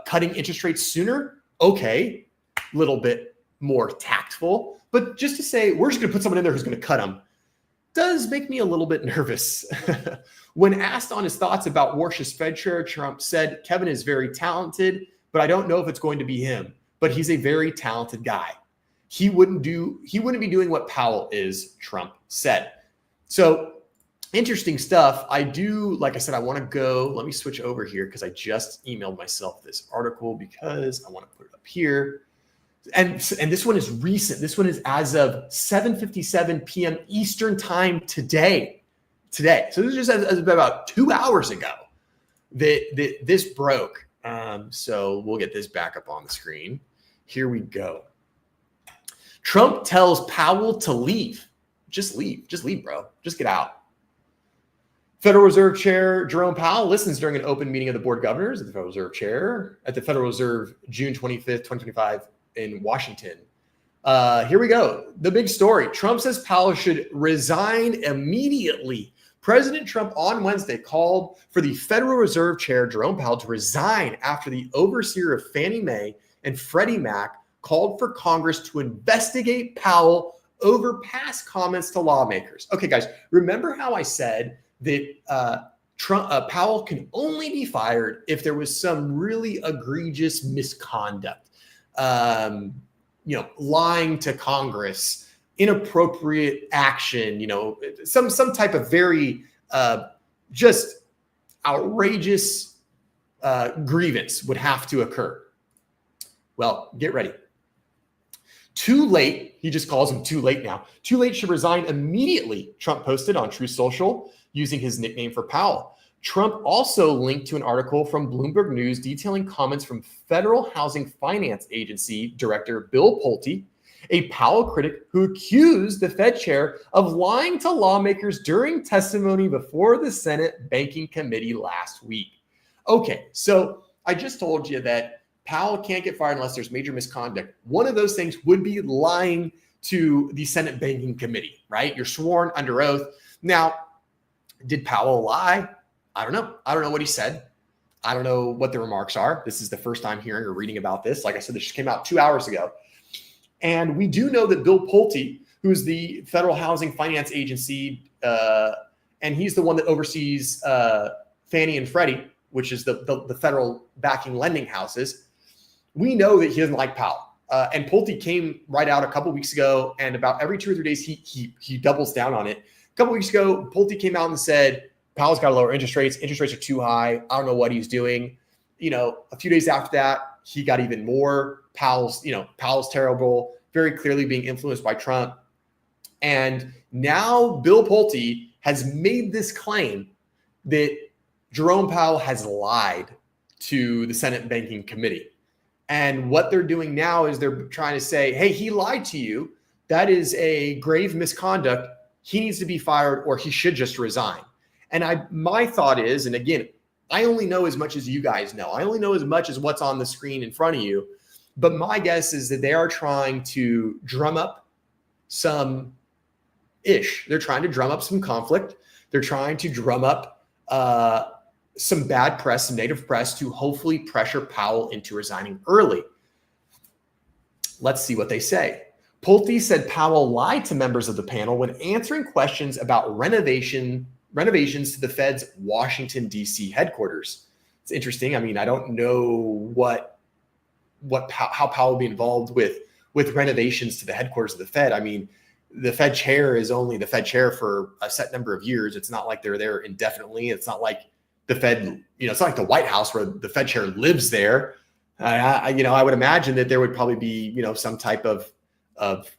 cutting interest rates sooner. Okay, a little bit more tactful. But just to say, we're just going to put someone in there who's going to cut them does make me a little bit nervous. When asked on his thoughts about Warsh's Fed chair, Trump said, Kevin is very talented, but I don't know if it's going to be him. But he's a very talented guy. He wouldn't be doing what Powell is, Trump said. So interesting stuff. I do, like I said, I want to go, let me switch over here because I just emailed myself this article because I want to put it up here. And this one is recent. This one is as of 7:57 p.m. Eastern time today. So this is just as about 2 hours ago that this broke. So we'll get this back up on the screen. Here we go. Trump tells Powell to leave. Just leave, bro. Just get out. Federal Reserve Chair Jerome Powell listens during an open meeting of the Board of Governors at the Federal Reserve Chair at the Federal Reserve June 25th, 2025 in Washington. Here we go. The big story. Trump says Powell should resign immediately. President Trump on Wednesday called for the Federal Reserve Chair Jerome Powell to resign after the overseer of Fannie Mae and Freddie Mac called for Congress to investigate Powell over past comments to lawmakers. Okay, guys, remember how I said that Powell can only be fired if there was some really egregious misconduct, lying to Congress, inappropriate action, some type of very just outrageous grievance would have to occur. Well, get ready. Too late. He just calls him too late now. Too late should resign immediately, Trump posted on Truth Social using his nickname for Powell. Trump also linked to an article from Bloomberg News detailing comments from Federal Housing Finance Agency Director Bill Pulte, a Powell critic who accused the Fed chair of lying to lawmakers during testimony before the Senate Banking Committee last week. Okay, so I just told you that Powell can't get fired unless there's major misconduct. One of those things would be lying to the Senate Banking Committee, right? You're sworn under oath. Now, did Powell lie? I don't know. I don't know what he said. I don't know what the remarks are. This is the first time hearing or reading about this. Like I said, this just came out 2 hours ago. And we do know that Bill Pulte, who's the Federal Housing Finance Agency, and he's the one that oversees Fannie and Freddie, which is the federal backing lending houses. We know that he doesn't like Powell. And Pulte came right out a couple weeks ago, and about every 2 or 3 days, he doubles down on it. A couple weeks ago, Pulte came out and said, Powell's got to lower interest rates. Interest rates are too high. I don't know what he's doing. A few days after that, he got even more. Powell's terrible, very clearly being influenced by Trump. And now Bill Pulte has made this claim that Jerome Powell has lied to the Senate Banking Committee. And what they're doing now is they're trying to say, hey, he lied to you. That is a grave misconduct. He needs to be fired or he should just resign. And my thought is, and again, I only know as much as you guys know. I only know as much as what's on the screen in front of you. But my guess is that they are trying to drum up some ish. They're trying to drum up some conflict. They're trying to drum up some bad press, some negative press to hopefully pressure Powell into resigning early. Let's see what they say. Pulte said Powell lied to members of the panel when answering questions about renovations to the Fed's Washington, D.C. headquarters. It's interesting. I mean, I don't know how Powell will be involved with renovations to the headquarters of the Fed. I mean, the Fed chair is only the Fed chair for a set number of years. It's not like they're there indefinitely. It's not like the Fed, it's not like the White House where the Fed chair lives there. I would imagine that there would probably be, some type of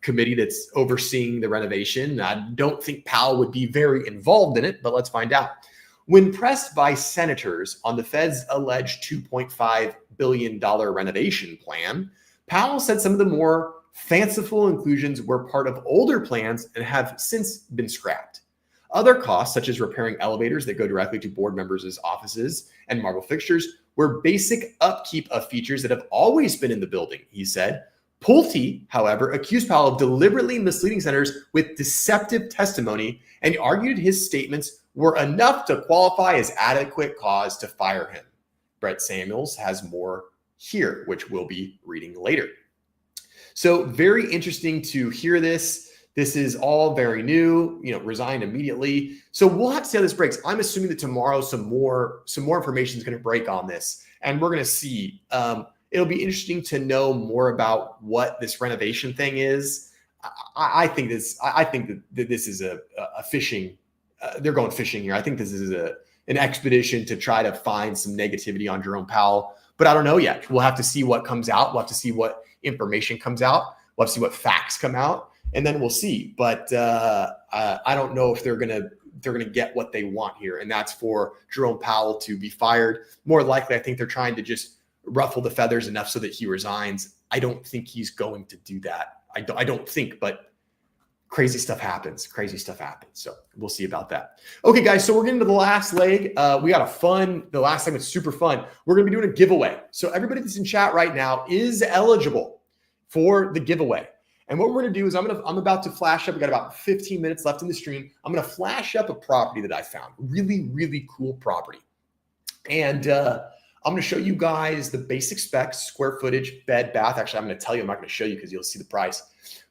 committee that's overseeing the renovation. I don't think Powell would be very involved in it, but let's find out. When pressed by senators on the Fed's alleged $2.5 billion renovation plan, Powell said some of the more fanciful inclusions were part of older plans and have since been scrapped. Other costs, such as repairing elevators that go directly to board members' offices and marble fixtures, were basic upkeep of features that have always been in the building, he said. Pulte, however, accused Powell of deliberately misleading senators with deceptive testimony and argued his statements were enough to qualify as adequate cause to fire him. Brett Samuels has more here, which we'll be reading later. So very interesting to hear this. This is all very new, resigned immediately. So we'll have to see how this breaks. I'm assuming that tomorrow some more information is going to break on this, and we're going to see. It'll be interesting to know more about what this renovation thing is. I think that this is a fishing. They're going fishing here. I think this is an expedition to try to find some negativity on Jerome Powell. But I don't know yet. We'll have to see what comes out. We'll have to see what information comes out. We'll have to see what facts come out, and then we'll see. But I don't know if they're gonna get what they want here, and that's for Jerome Powell to be fired. More likely, I think they're trying to just ruffle the feathers enough so that he resigns. I don't think he's going to do that. I don't think, but crazy stuff happens. Crazy stuff happens. So we'll see about that. Okay, guys. So we're getting to the last leg. We got the last segment's super fun. We're going to be doing a giveaway. So everybody that's in chat right now is eligible for the giveaway. And what we're going to do is I'm about to flash up. We got about 15 minutes left in the stream. I'm going to flash up a property that I found. Really, really cool property. And I'm going to show you guys the basic specs, square footage, bed, bath. Actually, I'm going to tell you. I'm not going to show you because you'll see the price.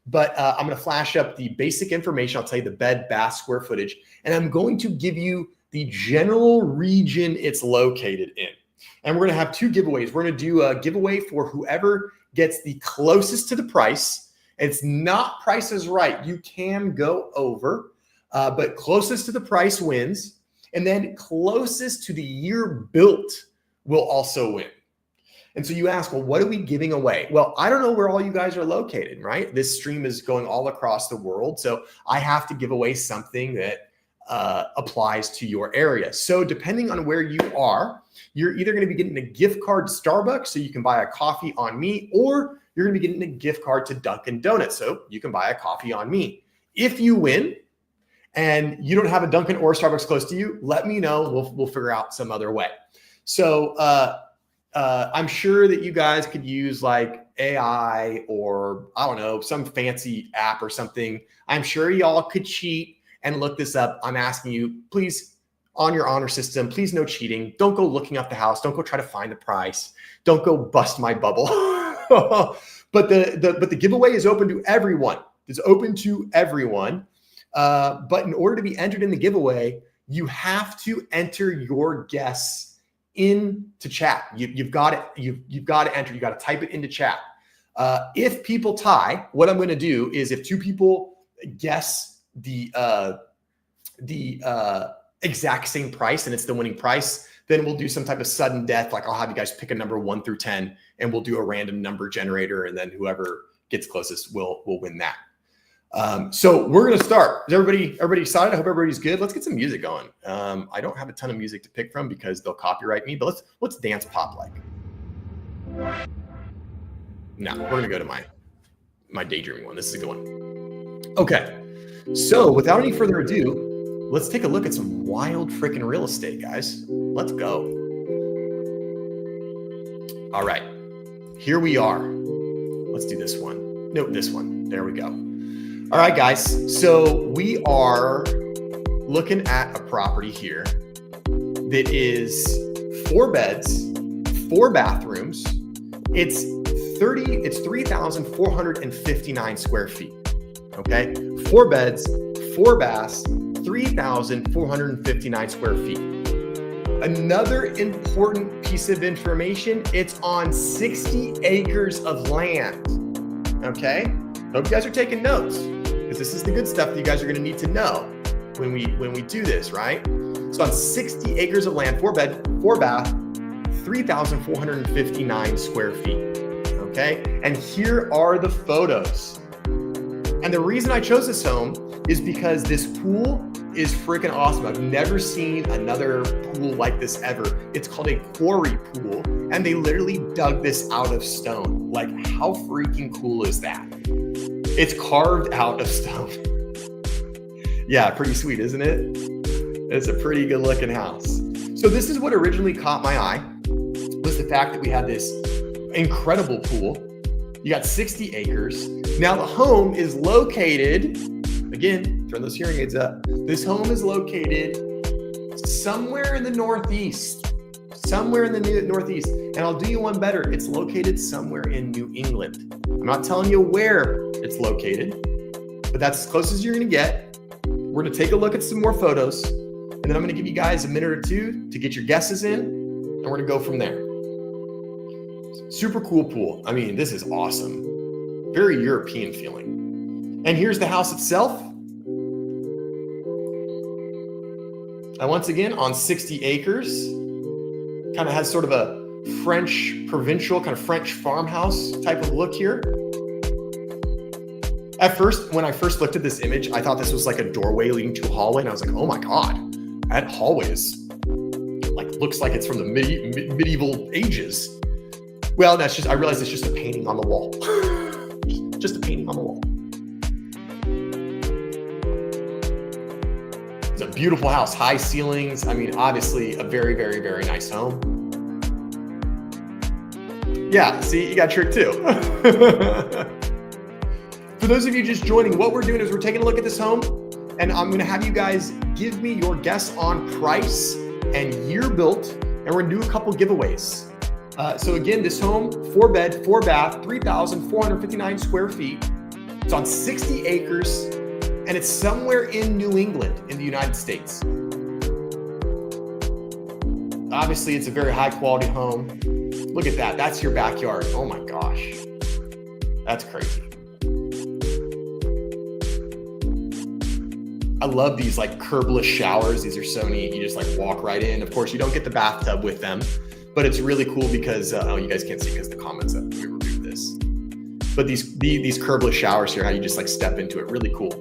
But I'm going to flash up the basic information. I'll tell you the bed, bath, square footage. And I'm going to give you the general region it's located in. And we're going to have two giveaways. We're going to do a giveaway for whoever gets the closest to the price. It's not Price is Right. You can go over, but closest to the price wins. And then closest to the year built will also win. And so you ask, well, what are we giving away? Well, I don't know where all you guys are located, right? This stream is going all across the world. So I have to give away something that applies to your area. So depending on where you are, you're either going to be getting a gift card to Starbucks so you can buy a coffee on me, or you're going to be getting a gift card to Dunkin' Donuts so you can buy a coffee on me. If you win and you don't have a Dunkin' or a Starbucks close to you, let me know. We'll figure out some other way. So I'm sure that you guys could use like AI or I don't know, some fancy app or something. I'm sure y'all could cheat and look this up. I'm asking you, please, on your honor system, please no cheating. Don't go looking up the house. Don't go try to find the price. Don't go bust my bubble. But the giveaway is open to everyone. It's open to everyone. But in order to be entered in the giveaway, you have to enter your guess into chat. You've got to enter. You got to type it into chat. If people tie, what I'm going to do is if two people guess the exact same price and it's the winning price, then we'll do some type of sudden death. Like I'll have you guys pick a number 1 through 10, and we'll do a random number generator, and then whoever gets closest will win that. So we're going to start. Is everybody excited? I hope everybody's good. Let's get some music going. I don't have a ton of music to pick from because they'll copyright me, but what's dance pop like? No, we're going to go to my daydreaming one. This is a good one. Okay. So without any further ado, let's take a look at some wild freaking real estate, guys. Let's go. All right, here we are. Let's do this one. Nope, this one. There we go. All right, guys. So we are looking at a property here that is 4 beds, 4 bathrooms. It's 3,459 square feet. Okay, 4 beds, 4 baths, 3,459 square feet. Another important piece of information, it's on 60 acres of land. Okay, hope you guys are taking notes because this is the good stuff that you guys are going to need to know when we do this, right? So on 60 acres of land, 4 bed, 4 bath, 3,459 square feet. Okay, and here are the photos. And the reason I chose this home is because this pool is freaking awesome. I've never seen another pool like this ever. It's called a quarry pool, and they literally dug this out of stone. Like, how freaking cool is that? It's carved out of stone. Yeah, pretty sweet, isn't it? It's a pretty good looking house. So this is what originally caught my eye, was the fact that we had this incredible pool. You got 60 acres. Now the home is located, again, turn those hearing aids up. This home is located somewhere in the Northeast, And I'll do you one better. It's located somewhere in New England. I'm not telling you where it's located, but that's as close as you're going to get. We're going to take a look at some more photos, and then I'm going to give you guys a minute or two to get your guesses in, and we're going to go from there. Super cool pool. I mean, this is awesome. Very European feeling. And here's the house itself. And once again, on 60 acres, kind of has sort of a French provincial, kind of French farmhouse type of look here. At first, when I first looked at this image, I thought this was like a doorway leading to a hallway. And I was like, oh my God, that hallway is like, looks like it's from the medieval ages. Well, that's just, I realized it's just a painting on the wall. Just a painting on the wall. It's a beautiful house, high ceilings. I mean, obviously a very, very, very nice home. Yeah, see, you got tricked too. For those of you just joining, what we're doing is we're taking a look at this home, and I'm gonna have you guys give me your guess on price and year built, and we're gonna do a couple giveaways. So again, this home, 4-bed, 4-bath, 3,459 square feet. It's on 60 acres, and it's somewhere in New England in the United States. Obviously, it's a very high quality home. Look at that, that's your backyard. Oh my gosh, that's crazy. I love these like curbless showers. These are so neat. You just like walk right in. Of course, you don't get the bathtub with them, but it's really cool because, oh, you guys can't see because the comments that we removed this. But these curbless showers here, how you just like step into it, really cool.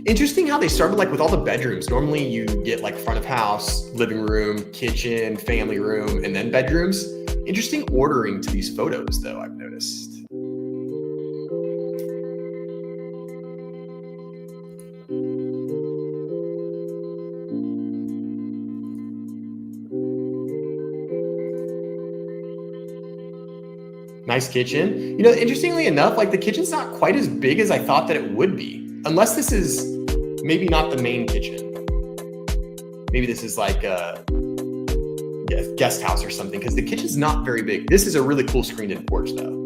Interesting how they started like with all the bedrooms. Normally you get like front of house, living room, kitchen, family room, and then bedrooms. Interesting ordering to these photos though, I've noticed. Nice kitchen. You know, interestingly enough, like the kitchen's not quite as big as I thought that it would be. Unless this is maybe not the main kitchen. Maybe this is like a guest house or something, because the kitchen's not very big. This is a really cool screened-in porch though.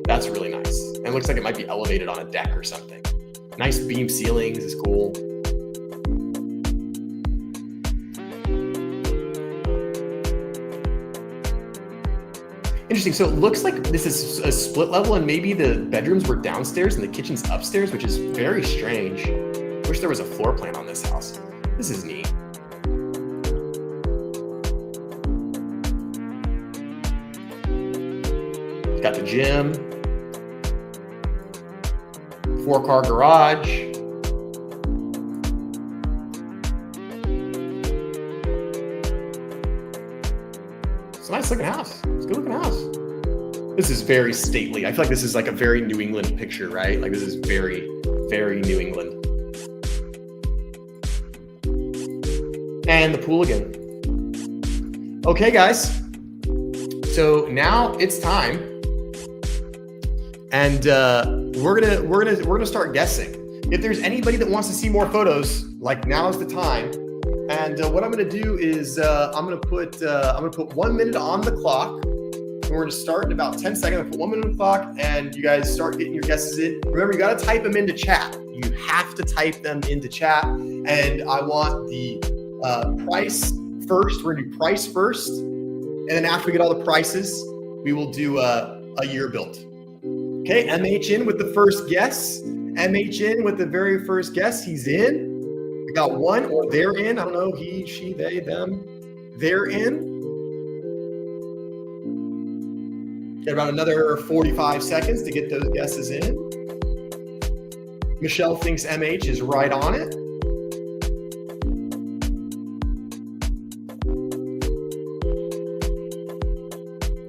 That's really nice. And it looks like it might be elevated on a deck or something. Nice beam ceilings is cool. Interesting. So it looks like this is a split level and maybe the bedrooms were downstairs and the kitchen's upstairs, which is very strange. Wish there was a floor plan on this house. This is neat. Got the gym, 4-car garage. It's a nice looking house. It's a good looking house. This is very stately. I feel like this is like a very New England picture, right? Like this is very, very New England. And the pool again. Okay, guys. So now it's time, and we're gonna start guessing. If there's anybody that wants to see more photos, like now is the time. And what I'm gonna do is I'm gonna put 1 minute on the clock. And we're gonna start in about 10 seconds. I'm gonna put 1 minute on the clock, and you guys start getting your guesses in. Remember, you gotta type them into chat. You have to type them into chat. And I want the price first. We're gonna do price first. And then after we get all the prices, we will do a year built. Okay, MH in with the first guess. MH in with the very first guess. He's in. We got one, or they're in. I don't know, he, she, they, them. They're in. Got about another 45 seconds to get those guesses in. Michelle thinks MH is right on it.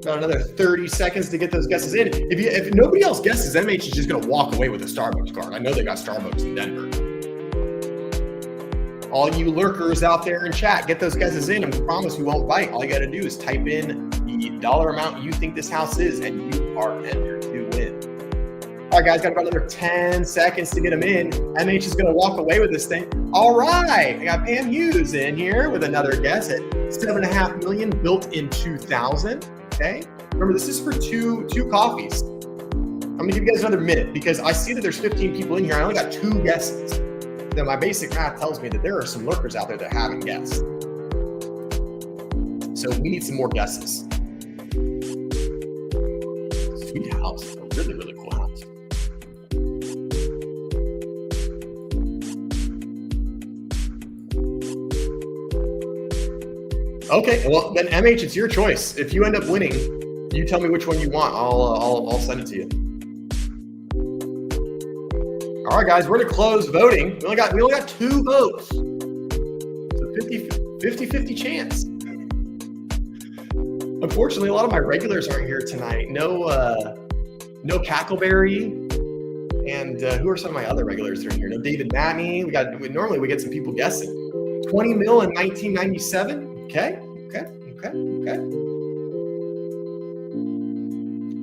About another 30 seconds to get those guesses in. If nobody else guesses, MH is just going to walk away with a Starbucks card. I know they got Starbucks in Denver. All you lurkers out there in chat, get those guesses in, and we promise we won't bite. All you got to do is type in the dollar amount you think this house is, and you are entered to win. All right, guys, got about another 10 seconds to get them in. MH is going to walk away with this thing. All right, I got Pam Hughes in here with another guess at $7.5 million, built in 2000. Okay. Remember, this is for two coffees. I'm gonna give you guys another minute because I see that there's 15 people in here. I only got 2 guesses. Then my basic math tells me that there are some lurkers out there that haven't guessed. So we need some more guesses. house. It's a really, really cool house. Okay, well then MH, it's your choice. If you end up winning, you tell me which one you want. I'll send it to you. All right, guys, we're gonna close voting. We only got 2 votes. So 50-50 chance. Unfortunately, a lot of my regulars aren't here tonight. No Cackleberry, and who are some of my other regulars that are here? No David Matney. Normally we get some people guessing. 20 mil in 1997. Okay.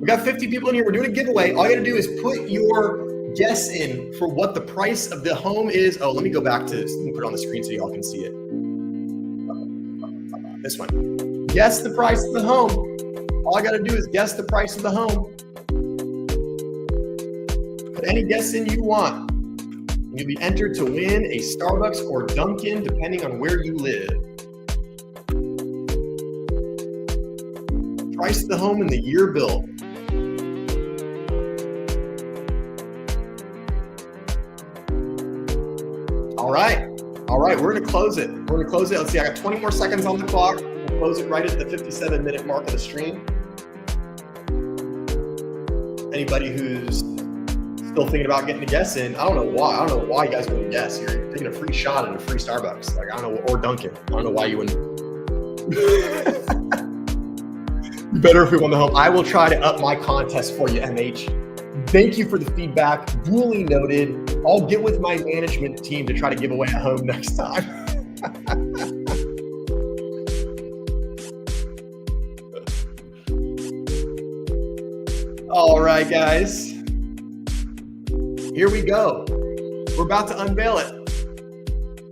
We got 50 people in here. We're doing a giveaway. All you got to do is put your guess in for what the price of the home is. Oh, let me go back to this. Let me put it on the screen so y'all can see it. This one. Guess the price of the home. All I got to do is guess the price of the home. Put any guess in you want. You'll be entered to win a Starbucks or Dunkin', depending on where you live. Price of the home and the year built. All right, we're gonna close it. Let's see, I got 20 more seconds on the clock. We'll close it right at the 57-minute mark of the stream. Anybody who's still thinking about getting a guess in, I don't know why you guys wouldn't guess. You're taking a free shot at a free Starbucks. Like, I don't know, or Dunkin'. I don't know why you wouldn't. Better if we won the home. I will try to up my contest for you, MH. Thank you for the feedback. Duly noted. I'll get with my management team to try to give away a home next time. All right, guys. Here we go. We're about to unveil it.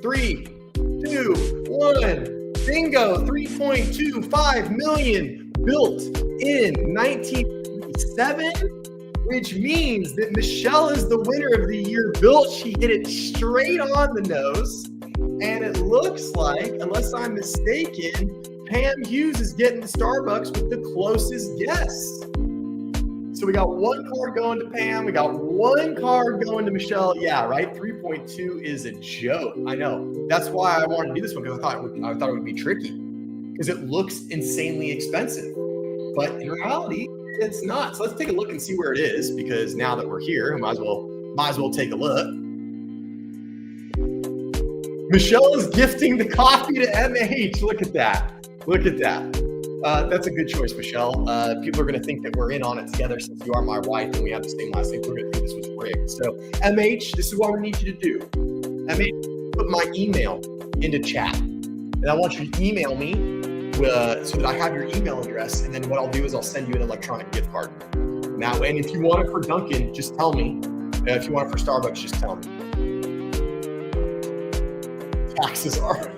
3, 2, 1. Bingo. 3.25 million built in 1957. Which means that Michelle is the winner of the year built. She hit it straight on the nose. And it looks like, unless I'm mistaken, Pam Hughes is getting the Starbucks with the closest guess. So we got 1 card going to Pam. We got 1 card going to Michelle. Yeah, right? 3.2 is a joke. I know. That's why I wanted to do this one, because I thought it would be tricky. Because it looks insanely expensive. But in reality, it's not. So let's take a look and see where it is, because now that we're here, might as well take a look. Michelle is gifting the coffee to MH. Look at that. That's a good choice, Michelle. People are going to think that we're in on it together since you are my wife and we have the same last name. We're going to think this was rigged. So MH, this is what we need you to do. MH, put my email into chat, and I want you to email me so that I have your email address, and then what I'll do is I'll send you an electronic gift card. Now, and if you want it for Dunkin', just tell me. If you want it for Starbucks, just tell me. Taxes are.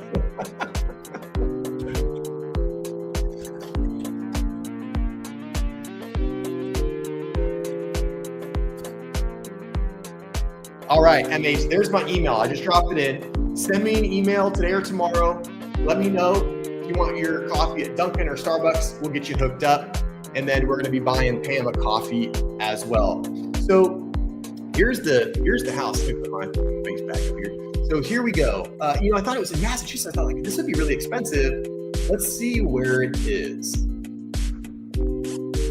All right, MH, there's my email. I just dropped it in. Send me an email today or tomorrow. Let me know. If you want your coffee at Dunkin' or Starbucks, we'll get you hooked up. And then we're going to be buying Pam a coffee as well. So here's the house. Let me put my face back up here. So here we go. I thought it was in Massachusetts. I thought, like, this would be really expensive. Let's see where it is.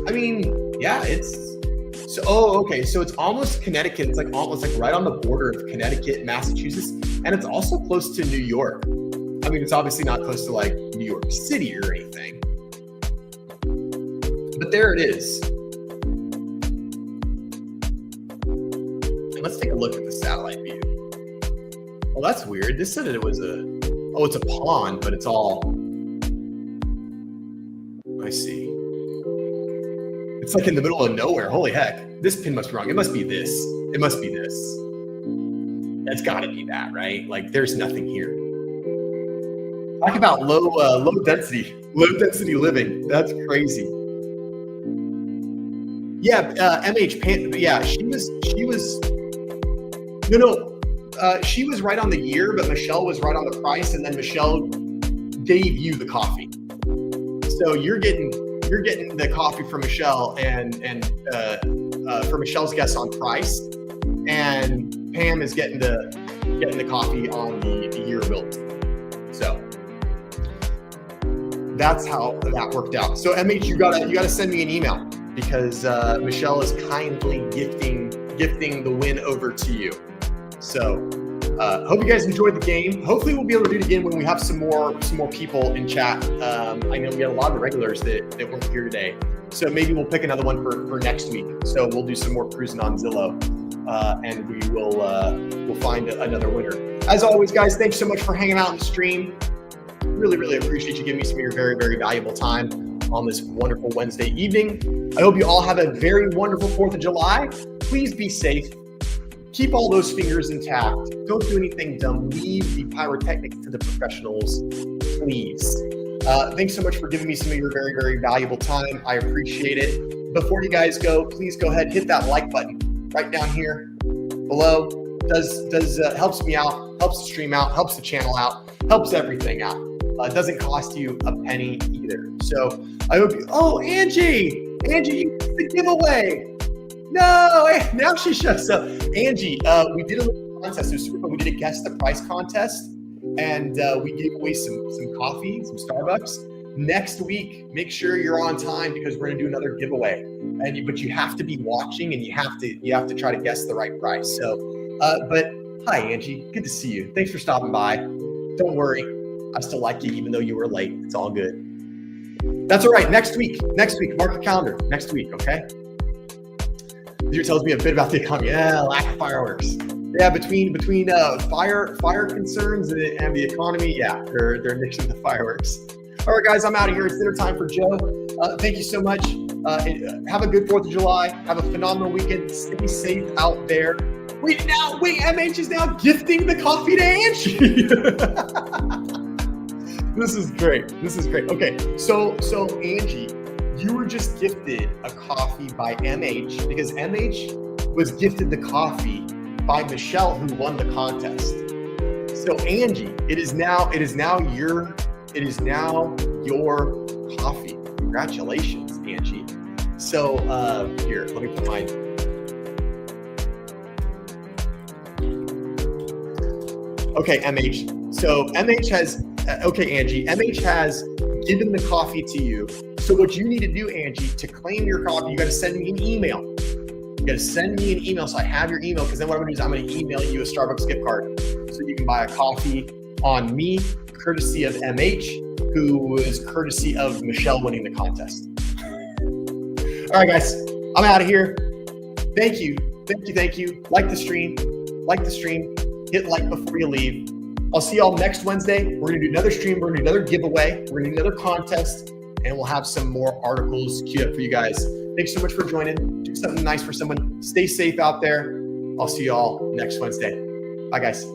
I mean, yeah, okay. So it's almost Connecticut. It's like almost like right on the border of Connecticut, Massachusetts. And it's also close to New York. I mean, it's obviously not close to like New York City or anything, but there it is. And let's take a look at the satellite view. Well, that's weird. This said that it was it's a pond, but it's all, I see. It's like in the middle of nowhere. Holy heck. This pin must be wrong. It must be this. That's gotta be that, right? Like, there's nothing here. Talk about low density living. That's crazy. Yeah, MH Pan. Yeah, she was right on the year, but Michelle was right on the price, and then Michelle gave you the coffee. So you're getting you're getting the coffee from Michelle and for Michelle's guess on price, and Pam is getting the coffee on the year built. So that's how that worked out. So MH, you gotta send me an email because Michelle is kindly gifting the win over to you. So hope you guys enjoyed the game. Hopefully we'll be able to do it again when we have some more people in chat. I know we had a lot of the regulars that weren't here today. So maybe we'll pick another one for next week. So we'll do some more cruising on Zillow, and we will we'll find another winner. As always, guys, thanks so much for hanging out in the stream. Really appreciate you giving me some of your very very time on this wonderful Wednesday evening. I hope you all have a very wonderful 4th of July. Please be safe. Keep all those fingers intact. Don't do anything dumb. Leave the pyrotechnics to the professionals, please. Thanks so much for giving me some of your very, very valuable time. I appreciate it. Before you guys go, please go ahead, hit that like button right down here below. Helps me out, helps the stream out, helps the channel out, helps everything out. It doesn't cost you a penny either. So I hope you, Angie, you missed the giveaway. No, now she shows up. Angie, we did a little contest. It was super fun. We did a guess the price contest, and we gave away some coffee, some Starbucks. Next week, make sure you're on time because we're gonna do another giveaway. But you have to be watching, and you have to try to guess the right price. So, but hi Angie, good to see you. Thanks for stopping by. Don't worry, I still like you even though you were late. It's all good. That's all right. Next week, mark your calendar. Next week, okay? This tells me a bit about the economy. Yeah, lack of fireworks. Yeah, between fire concerns and the economy, yeah, they're nixing the fireworks. All right, guys, I'm out of here. It's dinner time for Joe. Thank you so much. Have a good 4th of July. Have a phenomenal weekend. Stay safe out there. Wait, MH is now gifting the coffee to Angie. This is great. Okay, so Angie, you were just gifted a coffee by MH because MH was gifted the coffee by Michelle, who won the contest. So Angie, it is now your coffee. Congratulations, Angie. So here, let me put mine. Okay, MH. So MH has Angie. MH has given the coffee to you. So what you need to do, Angie, to claim your coffee, you got to send me an email. You got to send me an email so I have your email, because then what I'm going to do is I'm going to email you a Starbucks gift card so you can buy a coffee on me, courtesy of MH, who was courtesy of Michelle winning the contest. All right, guys, I'm out of here. Thank you. Like the stream. Hit like before you leave. I'll see y'all next Wednesday. We're going to do another stream. We're going to do another giveaway. We're going to do another contest. And we'll have some more articles queued up for you guys. Thanks so much for joining. Do something nice for someone. Stay safe out there. I'll see y'all next Wednesday. Bye, guys.